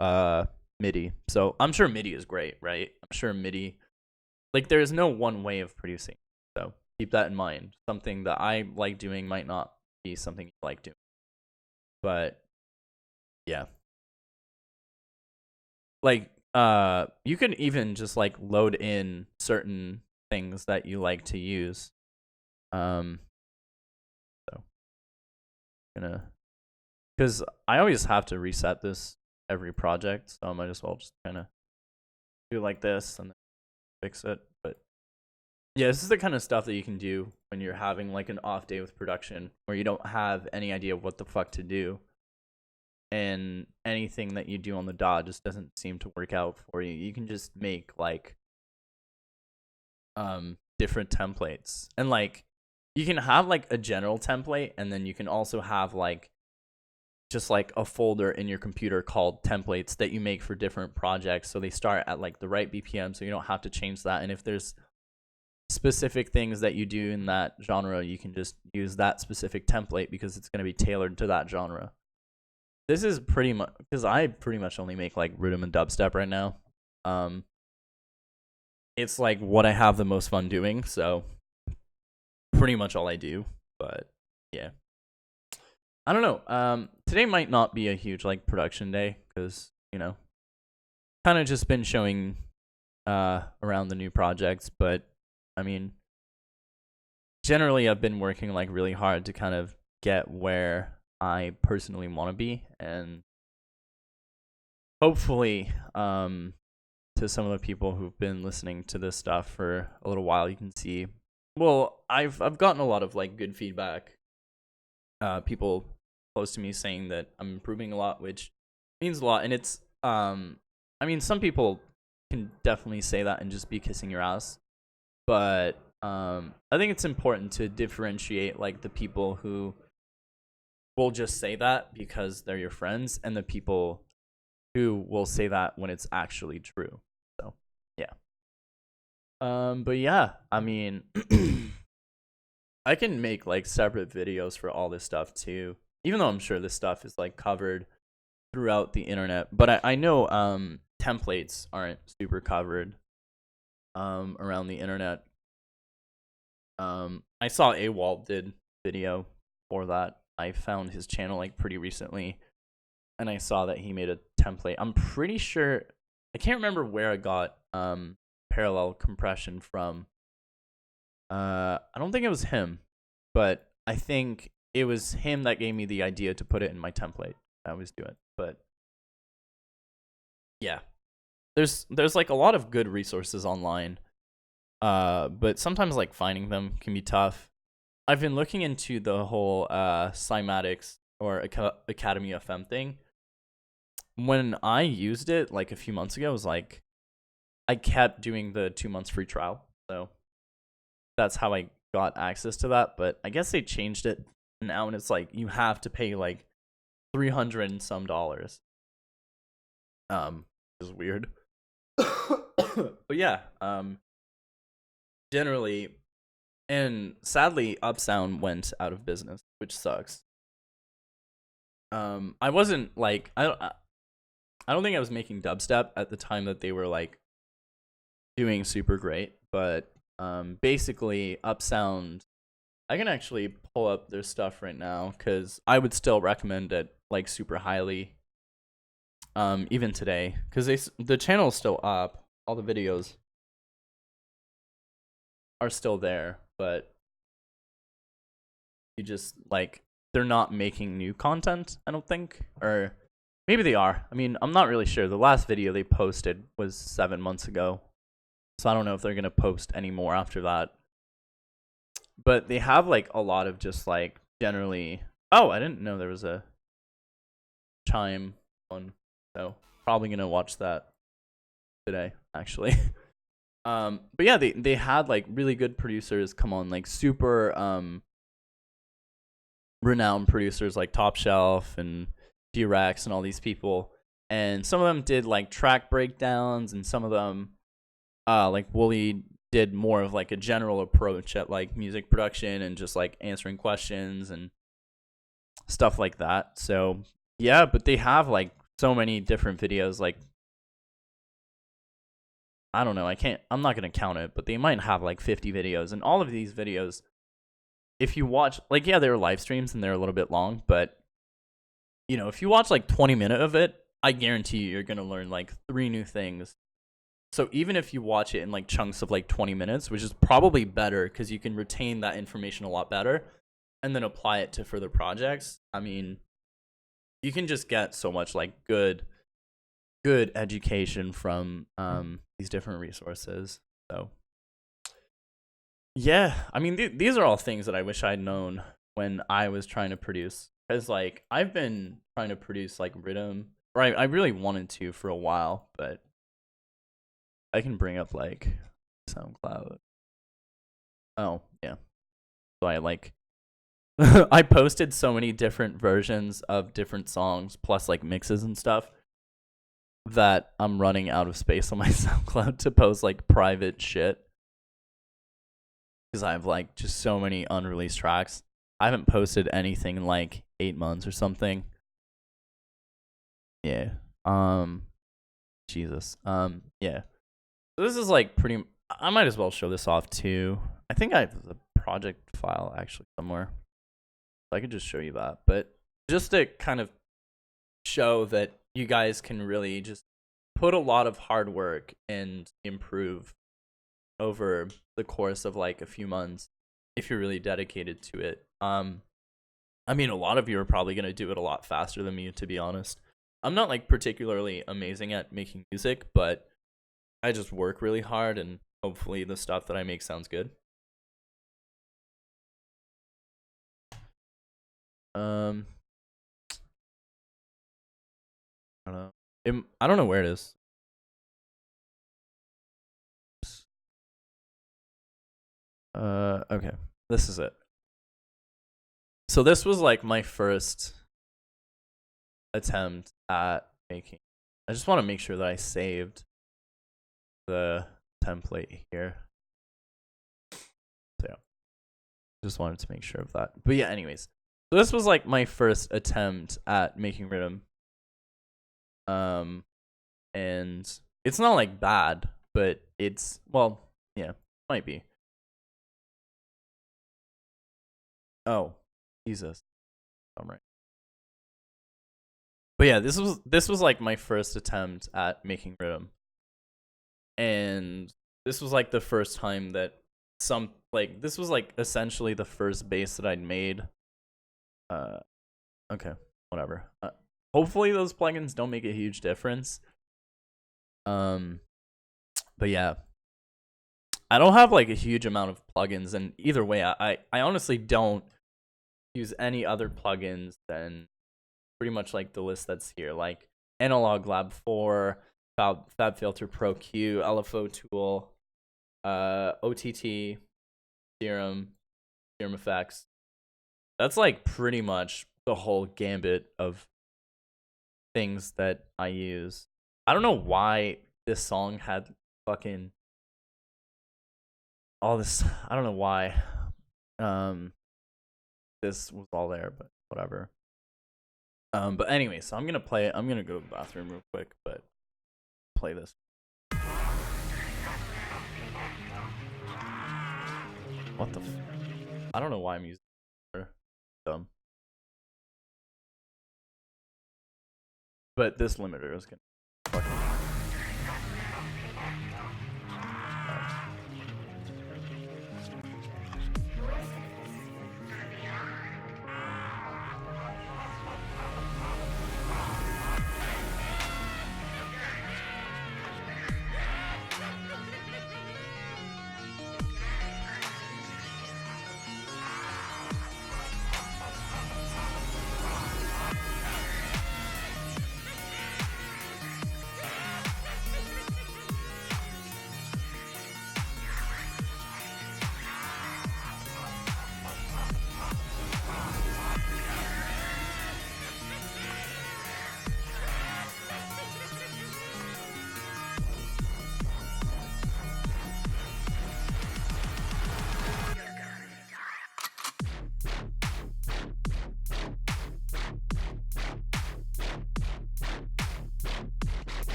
MIDI, so I'm sure MIDI is great, right? I'm sure MIDI, like there is no one way of producing, so keep that in mind. Something that I like doing might not be something you like doing, but yeah, like you can even just like load in certain things that you like to use. So gonna, because I always have to reset this every project, so I might as well just kind of do like this and then fix it. But yeah, this is the kind of stuff that you can do when you're having like an off day with production, where you don't have any idea what the fuck to do, and anything that you do on the DAW just doesn't seem to work out for you. You can just make like different templates, and like you can have like a general template, and then you can also have like just like a folder in your computer called templates that you make for different projects, so they start at like the right BPM, so you don't have to change that. And if there's specific things that you do in that genre, you can just use that specific template because it's going to be tailored to that genre. This is pretty much because I pretty much only make like Riddim and Dubstep right now. It's like what I have the most fun doing, so pretty much all I do. But yeah, I don't know. Today might not be a huge like production day because, you know, kind of just been showing around the new projects. But I mean, generally I've been working like really hard to kind of get where I personally want to be, and hopefully to some of the people who've been listening to this stuff for a little while, you can see, well, I've gotten a lot of like good feedback, people close to me saying that I'm improving a lot, which means a lot. And it's I mean, some people can definitely say that and just be kissing your ass, but I think it's important to differentiate like the people who will just say that because they're your friends, and the people who will say that when it's actually true. So yeah. But yeah, I mean, I can make like separate videos for all this stuff too, even though I'm sure this stuff is like covered throughout the internet. But I know templates aren't super covered around the internet. I saw AWOL did video for that. I found his channel like pretty recently, and I saw that he made a template. I'm pretty sure, I can't remember where I got parallel compression from. I don't think it was him, but I think it was him that gave me the idea to put it in my template I was doing. But yeah, there's like a lot of good resources online, but sometimes like finding them can be tough. I've been looking into the whole cymatics or Academy FM thing. When I used it like a few months ago, it was like I kept doing the 2 months free trial, so that's how I got access to that. But I guess they changed it now, and it's like you have to pay like $300 and some dollars. Is weird. But yeah, generally, and sadly, Upsound went out of business, which sucks. I wasn't like I don't think I was making dubstep at the time that they were like doing super great, but basically Upsound, I can actually pull up their stuff right now because I would still recommend it like super highly, even today, because the channel is still up, all the videos are still there, but you just like they're not making new content, I don't think, or maybe they are. I mean, I'm not really sure. The last video they posted was 7 months ago, so I don't know if they're gonna post any more after that. But they have like a lot of just like generally. Oh, I didn't know there was a chime one, so probably gonna watch that. today, actually. But yeah, they had like really good producers come on, like super renowned producers like Top Shelf and D-Rex and all these people. And some of them did like track breakdowns, and some of them, like Wooly, did more of like a general approach at like music production and just like answering questions and stuff like that. So yeah, but they have like so many different videos. Like, I don't know, I'm not gonna count it, but they might have like 50 videos, and all of these videos, if you watch, like, yeah, they're live streams and they're a little bit long, but you know, if you watch like 20 minutes of it, I guarantee you're gonna learn like 3 new things. So even if you watch it in like chunks of like 20 minutes, which is probably better because you can retain that information a lot better and then apply it to further projects. I mean, you can just get so much like good education from these different resources. So yeah, I mean, these are all things that I wish I'd known when I was trying to produce. Because like I've been trying to produce like Riddim, or I really wanted to for a while, but I can bring up like SoundCloud. Oh yeah, so I like I posted so many different versions of different songs plus like mixes and stuff that I'm running out of space on my SoundCloud to post like private shit, because I have like just so many unreleased tracks. I haven't posted anything in like 8 months or something. Yeah. Jesus. Yeah. So this is like pretty. I might as well show this off too. I think I have the project file actually somewhere. I could just show you that, but just to kind of show that you guys can really just put a lot of hard work and improve over the course of like a few months if you're really dedicated to it. I mean, a lot of you are probably going to do it a lot faster than me, to be honest. I'm not like particularly amazing at making music, but I just work really hard, and hopefully the stuff that I make sounds good. I don't know. I don't know where it is. Okay. This is it. So this was like my first attempt at making. I just want to make sure that I saved the template here. So yeah. Just wanted to make sure of that. But yeah, anyways. So this was like my first attempt at making Riddim. And it's not like bad, but it's, well, yeah, might be. Oh, Jesus. I'm right. But yeah, this was like my first attempt at making Riddim. And this was like the first time that this was like essentially the first bass that I'd made. Okay, whatever. Hopefully those plugins don't make a huge difference. But yeah, I don't have like a huge amount of plugins, and either way, I honestly don't use any other plugins than pretty much like the list that's here, like Analog Lab 4, FabFilter Pro Q, LFO Tool, OTT, Serum Effects. That's like pretty much the whole gambit of things that I use. I don't know why this song had fucking all this. I don't know why this was all there, but whatever. But anyway, so I'm gonna play it. I'm gonna go to the bathroom real quick, but play this. What the I don't know why I'm using it. Dumb. But this limiter is gonna fucking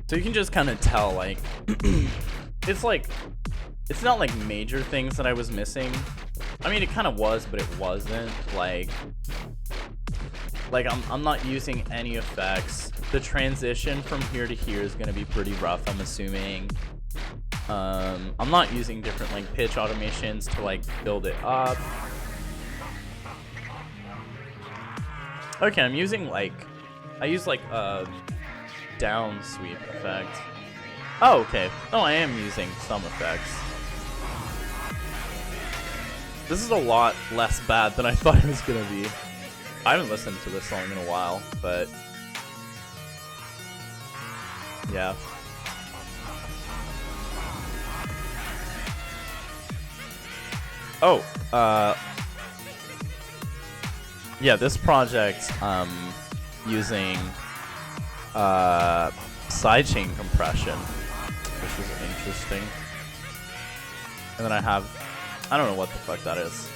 So you can just kind of tell, like, it's not like major things that I was missing. I mean, it kind of was, but it wasn't. Like I'm not using any effects. The transition from here to here is gonna be pretty rough, I'm assuming. I'm not using different like pitch automations to like build it up. Okay, I'm using like, I use like a down sweep effect. Oh, okay. Oh, I am using some effects. This is a lot less bad than I thought it was gonna be. I haven't listened to this song in a while, but yeah. Oh, yeah, this project, using, sidechain compression, which is interesting. And then I don't know what the fuck that is.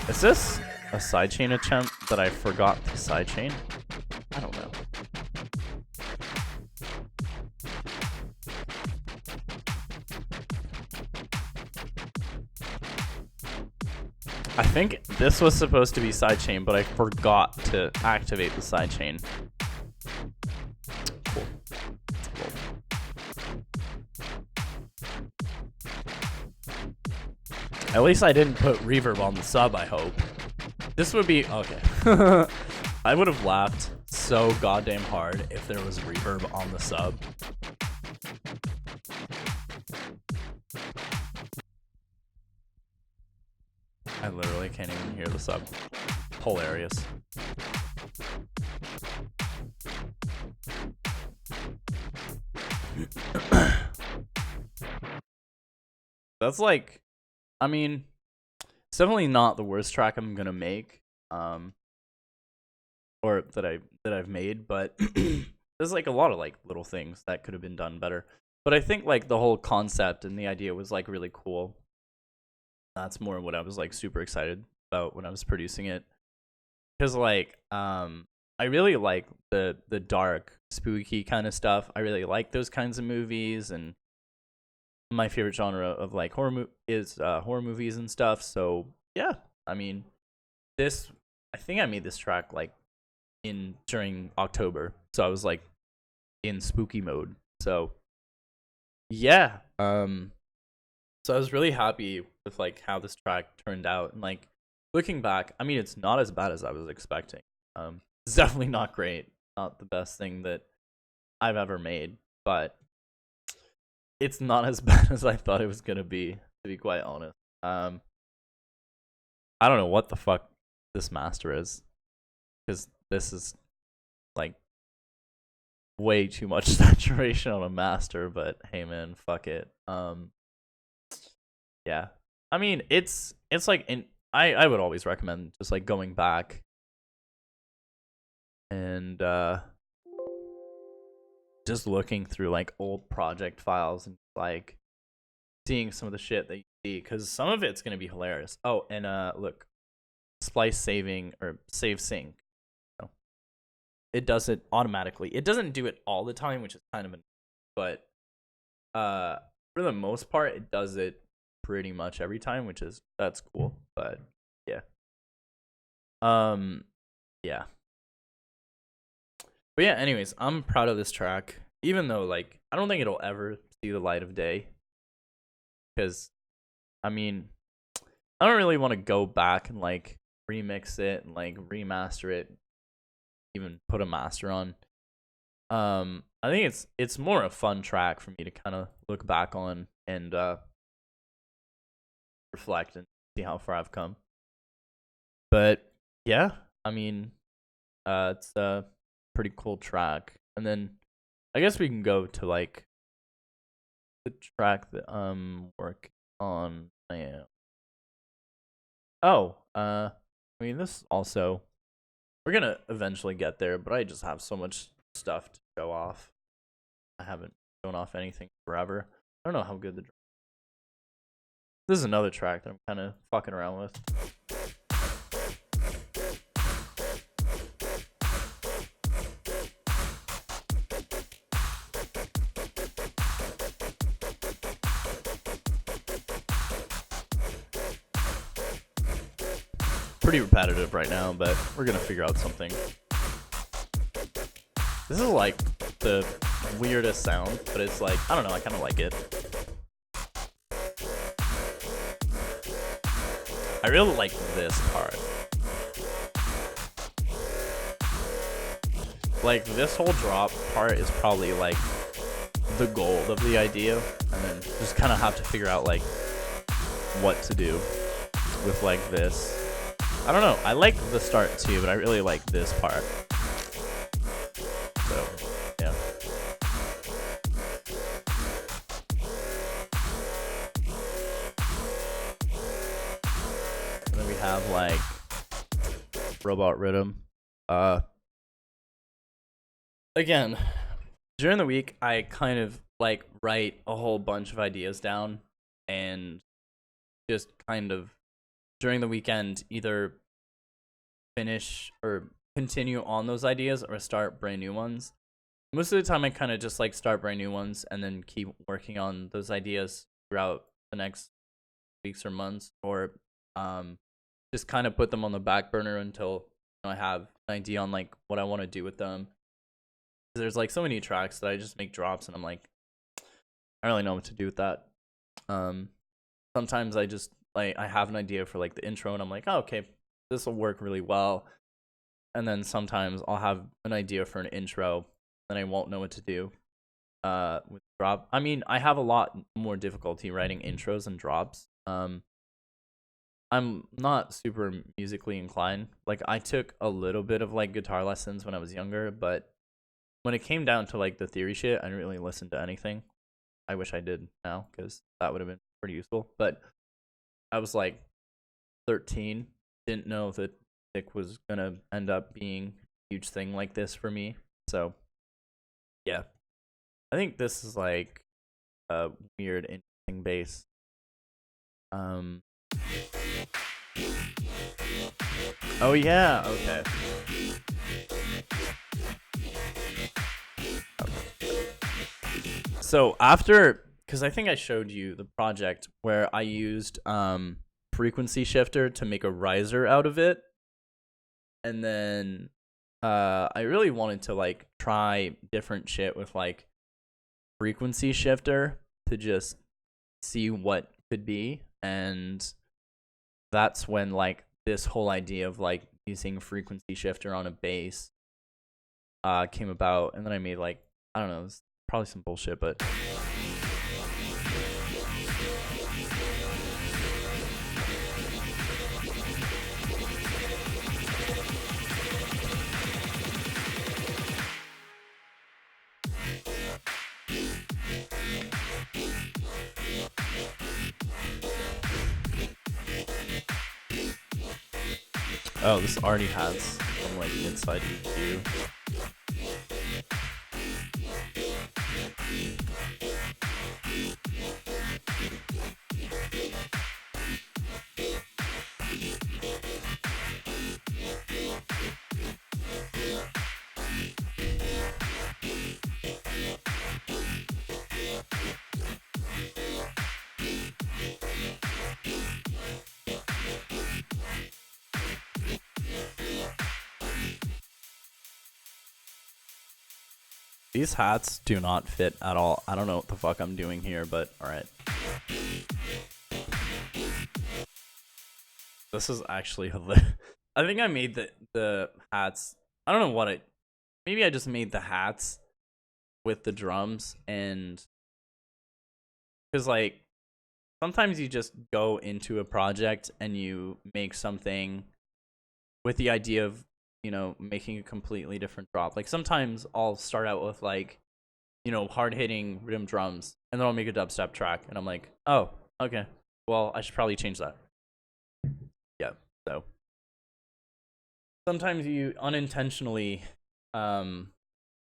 Is this a sidechain attempt that I forgot to sidechain? I don't know. I think this was supposed to be sidechain, but I forgot to activate the sidechain. Cool. Cool. At least I didn't put reverb on the sub, I hope. This would be... okay. I would have laughed so goddamn hard if there was reverb on the sub. I literally can't even hear the sub. Hilarious. That's like, I mean, it's definitely not the worst track I'm gonna make, or that I've made, but there's like a lot of like little things that could have been done better. But I think like the whole concept and the idea was like really cool. That's more what I was like super excited about when I was producing it, because like I really like the dark spooky kind of stuff. I really like those kinds of movies, and my favorite genre of like horror is horror movies and stuff. So yeah, I mean, I think I made this track like during October, so I was like in spooky mode. So yeah, so I was really happy with like how this track turned out, and like looking back, I mean, it's not as bad as I was expecting. It's definitely not great, not the best thing that I've ever made, but it's not as bad as I thought it was gonna be, to be quite honest. I don't know what the fuck this master is, because this is like way too much saturation on a master, but hey man, fuck it. Yeah, I mean, it's like, I would always recommend just like going back and just looking through like old project files and like seeing some of the shit that you see, because some of it's gonna be hilarious. Oh, and look, splice saving or save sync, it does it automatically. It doesn't do it all the time, which is kind of but for the most part, it does it pretty much every time, that's cool. But yeah, yeah. But yeah, anyways, I'm proud of this track, even though like I don't think it'll ever see the light of day, because I mean, I don't really want to go back and like remix it and like remaster it, even put a master on. I think it's more a fun track for me to kind of look back on and reflect and see how far I've come. But yeah, I mean, it's a pretty cool track. And then I guess we can go to like the track that I'm working on now. Oh, I mean, this also, we're gonna eventually get there, but I just have so much stuff to show off. I haven't shown off anything forever. I don't know how good this is another track that I'm kind of fucking around with. pretty repetitive right now, but we're gonna figure out something. This is like the weirdest sound, but it's like, I don't know, I kind of like it. I really like this part. Like, this whole drop part is probably like the gold of the idea, and then just kind of have to figure out like what to do with like this. I don't know, I like the start too, but I really like this part. So, yeah. And then we have like robot Riddim. Again, during the week, I kind of like write a whole bunch of ideas down and just kind of during the weekend either finish or continue on those ideas or start brand new ones. Most of the time I kind of just like start brand new ones and then keep working on those ideas throughout the next weeks or months, or just kind of put them on the back burner until I have an idea on like what I want to do with them. There's like so many tracks that I just make drops and I'm like, I don't really know what to do with that. Sometimes I just like I have an idea for like the intro and I'm like, oh, okay, this will work really well. And then sometimes I'll have an idea for an intro and I won't know what to do with drop. I mean, I have a lot more difficulty writing intros and drops. I'm not super musically inclined. Like, I took a little bit of like guitar lessons when I was younger, but when it came down to like the theory shit, I didn't really listen to anything. I wish I did now, because that would have been pretty useful. But I was like 13, didn't know that music was gonna end up being a huge thing like this for me. So yeah, I think this is like a weird, interesting bass. Oh yeah, okay. So after, because I think I showed you the project where I used frequency shifter to make a riser out of it, and then I really wanted to like try different shit with like frequency shifter to just see what could be, and that's when like this whole idea of like using frequency shifter on a bass came about. And then I made like, I don't know, it's probably some bullshit, but oh, this already has some like inside EQ. These hats do not fit at all. I don't know what the fuck I'm doing here, but alright. This is actually hilarious. I think I made the hats. I don't know what it. Maybe I just made the hats with the drums, and because like sometimes you just go into a project and you make something with the idea of, you know, making a completely different drop. Like sometimes I'll start out with like, you know, hard hitting rhythm drums, and then I'll make a dubstep track, and I'm like, oh, okay, well, I should probably change that. Yeah, so sometimes you unintentionally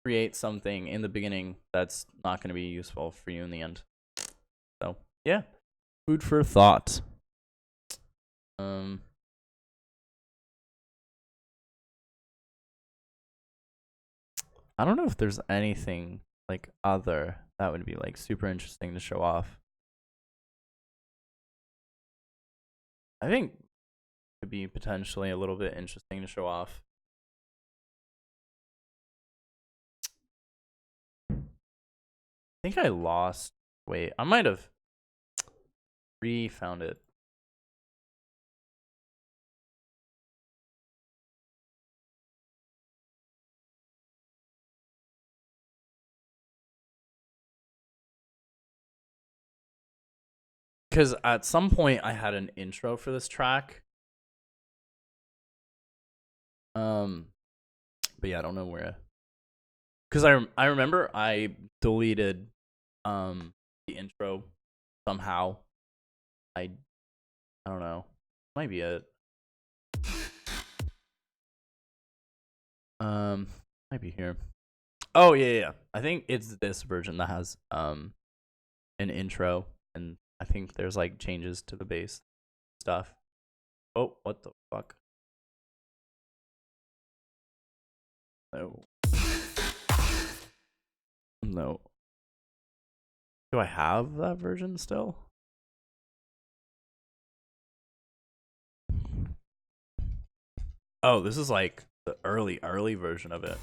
create something in the beginning that's not going to be useful for you in the end. So yeah, food for thought. I don't know if there's anything like other that would be like super interesting to show off. I think could be potentially a little bit interesting to show off. I think I lost. Wait, I might have re-found it. Because at some point I had an intro for this track. But yeah, I don't know where. Because I remember I deleted the intro somehow. I don't know. Might be it. Might be here. Oh yeah. I think it's this version that has an intro, and I think there's like changes to the bass stuff. Oh, what the fuck? No. No. Do I have that version still? Oh, this is like the early version of it.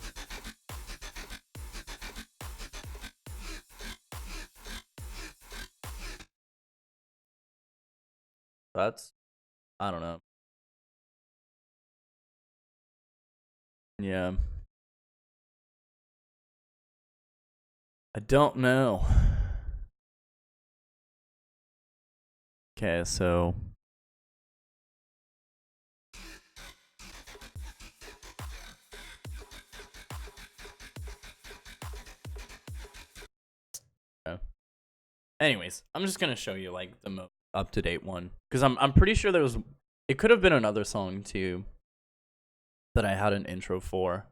That's, I don't know. Yeah. I don't know. Okay, so yeah. Anyways, I'm just gonna show you like the most up to date one, because I'm pretty sure there was, it could have been another song too that I had an intro for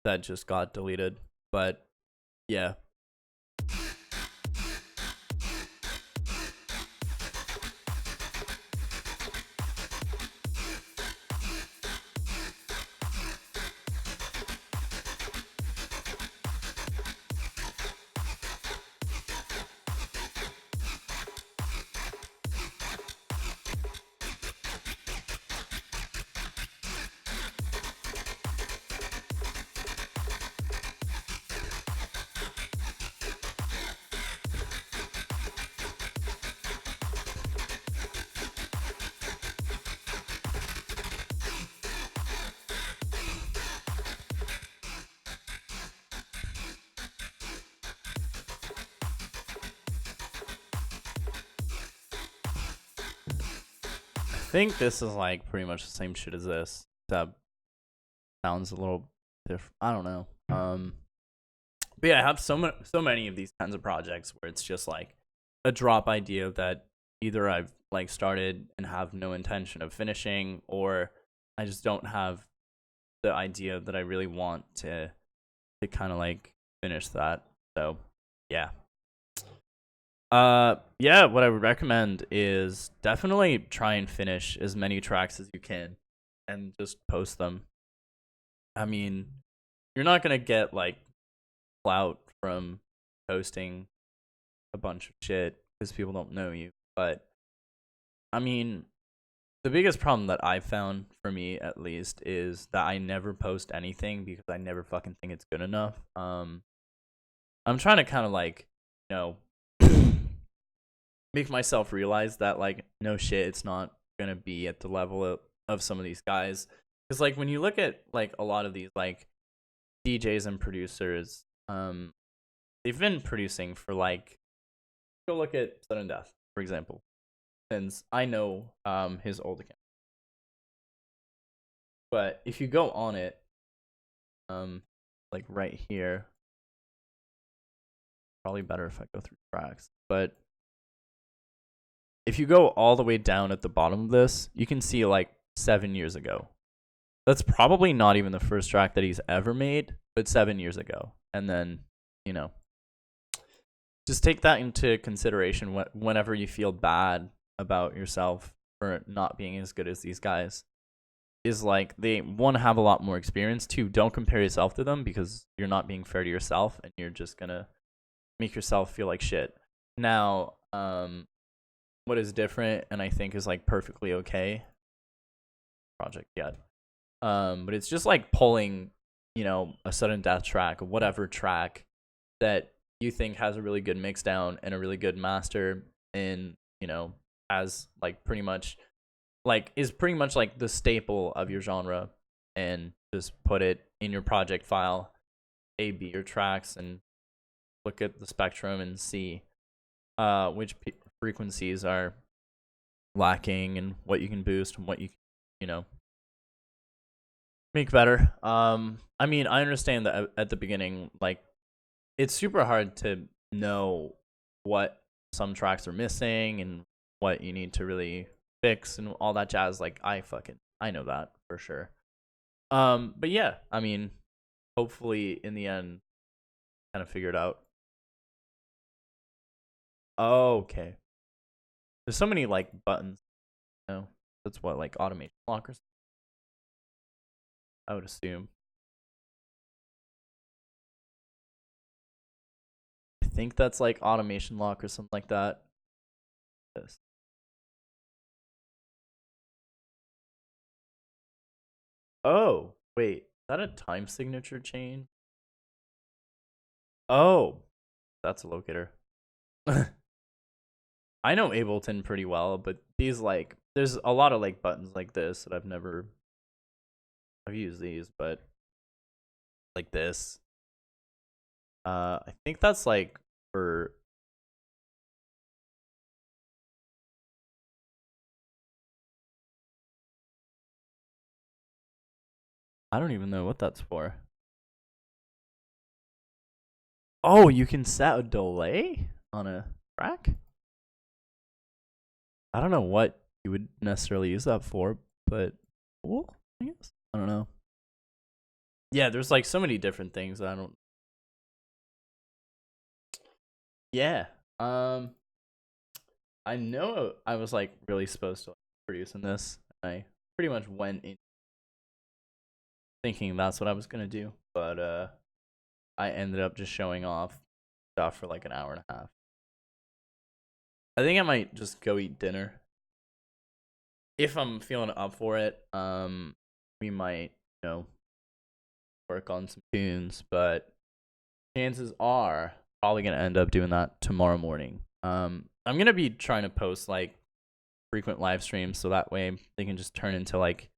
that just got deleted, but yeah. I think this is like pretty much the same shit as this. That sounds a little different. I don't know. But yeah, I have so many of these kinds of projects where it's just like a drop idea that either I've like started and have no intention of finishing, or I just don't have the idea that I really want to kind of like finish that. So yeah. Yeah, what I would recommend is definitely try and finish as many tracks as you can and just post them. I mean, you're not gonna get like clout from posting a bunch of shit because people don't know you. But I mean, the biggest problem that I've found, for me at least, is that I never post anything because I never fucking think it's good enough. I'm trying to kind of like, you know, make myself realize that like, no shit, it's not gonna be at the level of some of these guys. Because like when you look at like a lot of these like DJs and producers, they've been producing for like, go look at Sudden Death, for example, since I know his old account. But if you go on it, like right here, probably better if I go through tracks. But if you go all the way down at the bottom of this, you can see like 7 years ago. That's probably not even the first track that he's ever made, but 7 years ago. And then, you know, just take that into consideration whenever you feel bad about yourself for not being as good as these guys. Is like, they, one, have a lot more experience. Two, don't compare yourself to them because you're not being fair to yourself and you're just gonna make yourself feel like shit. Now, what is different and I think is like perfectly okay project yet. But it's just like pulling, you know, a sudden death track, whatever track that you think has a really good mix down and a really good master, and you know, has like pretty much like is pretty much like the staple of your genre, and just put it in your project file, A/B your tracks, and look at the spectrum and see which frequencies are lacking and what you can boost and what you know, make better. I mean, I understand that at the beginning, like, it's super hard to know what some tracks are missing and what you need to really fix and all that jazz. Like, I know that for sure. But yeah, I mean, hopefully in the end, kind of figure it out. Oh, okay. There's so many like buttons. You know, that's what, like, automation lockers, I would assume. I think that's like automation lock or something like that. Yes. Oh, wait. Is that a time signature chain? Oh, that's a locator. I know Ableton pretty well, but these, like, there's a lot of like buttons like this that I've used these, but like this. I think that's like for, I don't even know what that's for. Oh, you can set a delay on a track? I don't know what you would necessarily use that for, but cool, I guess. I don't know. Yeah, there's like so many different things that I don't. Yeah. I know I was like really supposed to like, produce in this. I pretty much went in thinking that's what I was gonna do, but I ended up just showing off stuff for like an hour and a half. I think I might just go eat dinner if I'm feeling up for it. We might, you know, work on some tunes, but chances are probably gonna end up doing that tomorrow morning. I'm gonna be trying to post like frequent live streams so that way they can just turn into like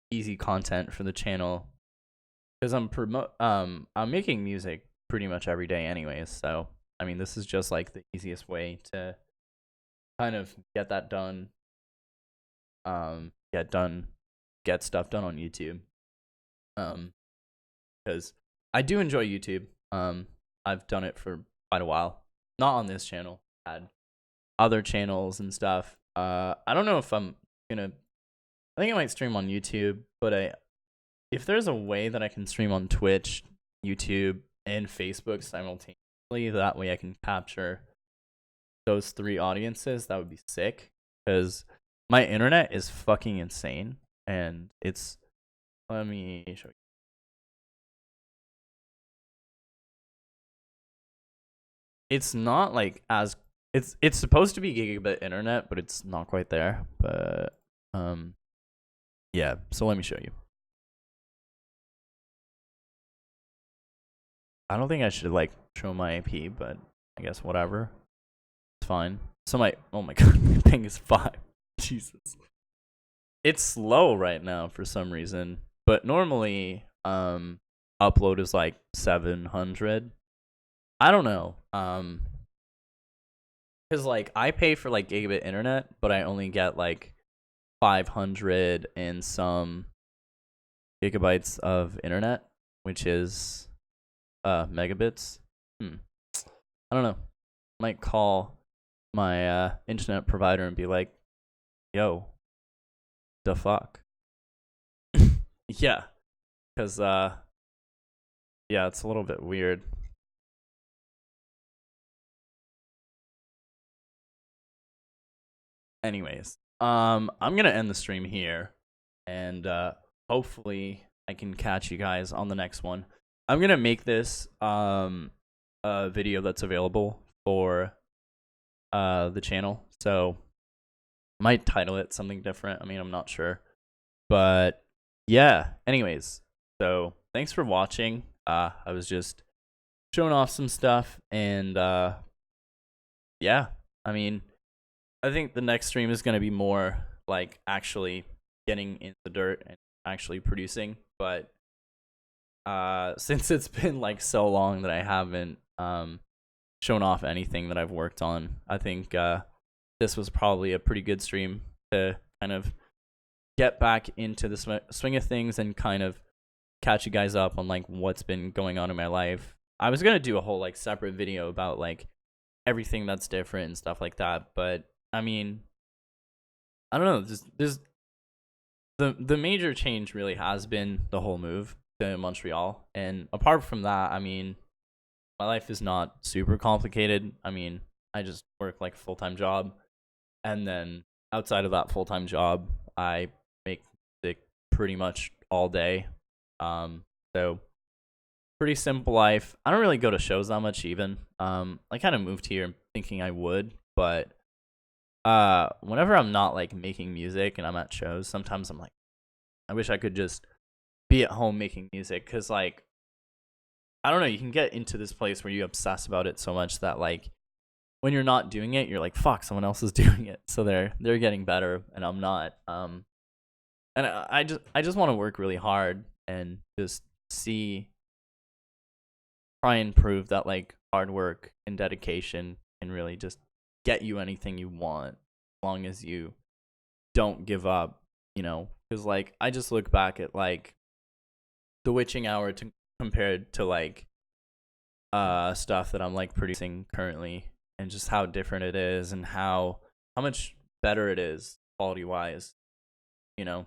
easy content for the channel, because I'm making music pretty much every day anyways, so I mean this is just like the easiest way to kind of get that done, get stuff done on YouTube, because I do enjoy YouTube. I've done it for quite a while, not on this channel, I had other channels and stuff. I don't know if I'm gonna, I think I might stream on YouTube, but if there's a way that I can stream on Twitch, YouTube, and Facebook simultaneously, that way I can capture those three audiences, that would be sick. Because my internet is fucking insane, and it's, let me show you. It's not like as, it's supposed to be gigabit internet, but it's not quite there. But yeah. So let me show you. I don't think I should like show my IP, but I guess whatever. It's fine. So oh my god, my ping is 5. Jesus. It's slow right now for some reason, but normally upload is like 700. I don't know. Cuz like I pay for like gigabit internet, but I only get like 500 and some gigabytes of internet, which is megabits. I don't know. Might call my internet provider and be like, "Yo, the fuck?" Yeah, cuz yeah, it's a little bit weird. Anyways, I'm going to end the stream here, and hopefully I can catch you guys on the next one. I'm going to make this a video that's available for the channel, so I might title it something different. I mean, I'm not sure, But yeah, anyways, so thanks for watching. I was just showing off some stuff, and yeah, I mean, I think the next stream is going to be more like actually getting in the dirt and actually producing. But since it's been like so long that I haven't shown off anything that I've worked on, I think this was probably a pretty good stream to kind of get back into the swing of things and kind of catch you guys up on like what's been going on in my life. I was gonna do a whole like separate video about like everything that's different and stuff like that, but I mean, I don't know. There's the major change really has been the whole move to Montreal, and apart from that, I mean, my life is not super complicated. I mean, I just work like a full-time job, and then outside of that full-time job, I make music pretty much all day. So pretty simple life. I don't really go to shows that much even. I kind of moved here thinking I would, but whenever I'm not like making music and I'm at shows, sometimes I'm like, I wish I could just be at home making music, because like, I don't know, you can get into this place where you obsess about it so much that like when you're not doing it, you're like, fuck, someone else is doing it, so they're getting better and I'm not. And I just want to work really hard and just try and prove that like hard work and dedication can really just get you anything you want, as long as you don't give up, you know. Because like I just look back at like the witching hour compared to like stuff that I'm like producing currently, and just how different it is and how much better it is quality wise, you know.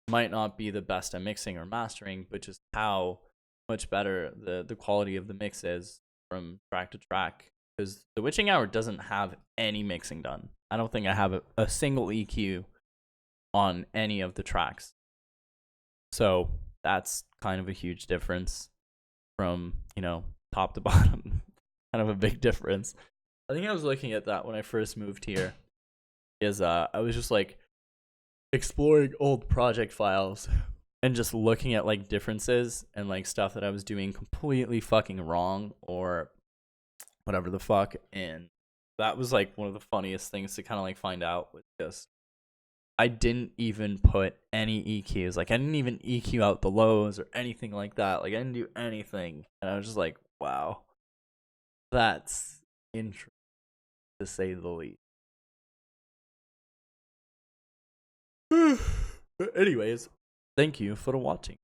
Might not be the best at mixing or mastering, but just how much better the quality of the mix is from track to track. Because the witching hour doesn't have any mixing done. I don't think I have a single EQ on any of the tracks, so that's kind of a huge difference from, you know, top to bottom. Kind of a big difference. I think I was looking at that when I first moved here, is I was just like exploring old project files and just looking at like differences and like stuff that I was doing completely fucking wrong or whatever the fuck. And that was like one of the funniest things to kind of like find out, with just I didn't even put any EQs. Like I didn't even EQ out the lows or anything like that. Like I didn't do anything. And I was just like, wow, that's interesting to say the least. But anyways, thank you for watching.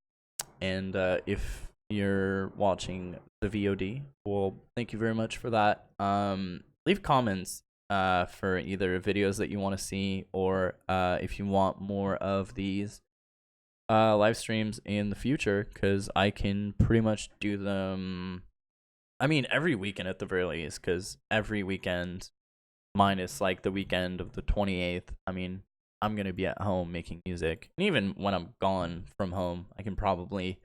And if you're watching the VOD, well, thank you very much for that. Leave comments for either videos that you want to see, or if you want more of these live streams in the future, because I can pretty much do them, I mean, every weekend at the very least, because every weekend minus like the weekend of the 28th, I mean, I'm going to be at home making music. And even when I'm gone from home, I can probably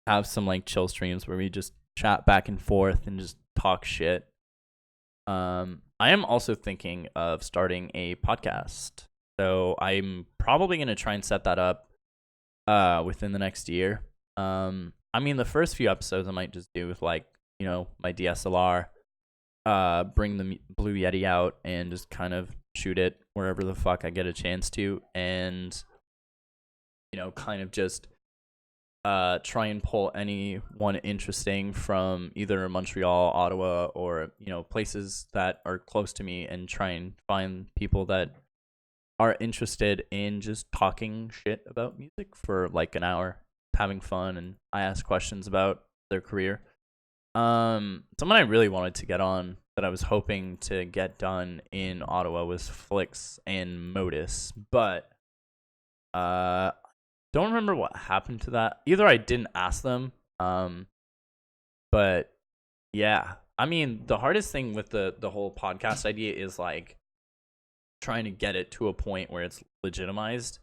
have some like chill streams where we just chat back and forth and just talk shit. I am also thinking of starting a podcast, so I'm probably going to try and set that up within the next year. I mean, the first few episodes I might just do with like, you know, my DSLR, bring the Blue Yeti out and just kind of shoot it wherever the fuck I get a chance to, and, you know, kind of just try and pull anyone interesting from either Montreal, Ottawa, or, you know, places that are close to me, and try and find people that are interested in just talking shit about music for like an hour, having fun, and I ask questions about their career. Someone I really wanted to get on that I was hoping to get done in Ottawa was Flix and Modus, but don't remember what happened to that. Either I didn't ask them, but yeah. I mean, the hardest thing with the whole podcast idea is like trying to get it to a point where it's legitimized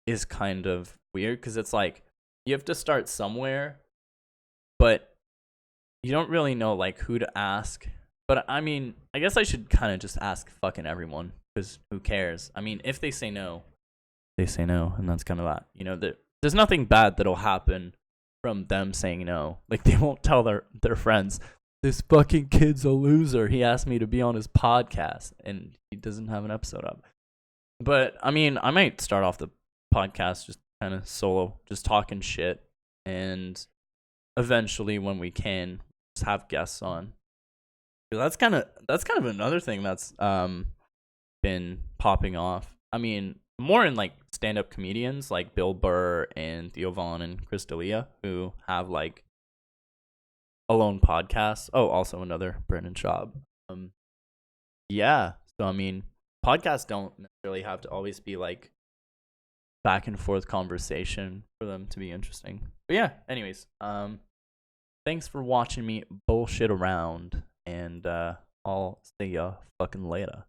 is kind of weird, because it's like you have to start somewhere, but you don't really know like who to ask. But I mean, I guess I should kind of just ask fucking everyone, because who cares? I mean, if they say no, they say no, and that's kind of that. You know, there's nothing bad that'll happen from them saying no. Like, they won't tell their friends, this fucking kid's a loser. He asked me to be on his podcast, and he doesn't have an episode up. But I mean, I might start off the podcast just kind of solo, just talking shit, and eventually, when we can, just have guests on. That's kind of another thing that's been popping off. I mean, more in like stand-up comedians like Bill Burr and Theo Vaughn and Chris D'Elia, who have like alone podcasts. Oh, also another Brendan Schaub. Yeah. So I mean, podcasts don't necessarily have to always be like back and forth conversation for them to be interesting. But yeah, anyways, thanks for watching me bullshit around, and I'll see ya fucking later.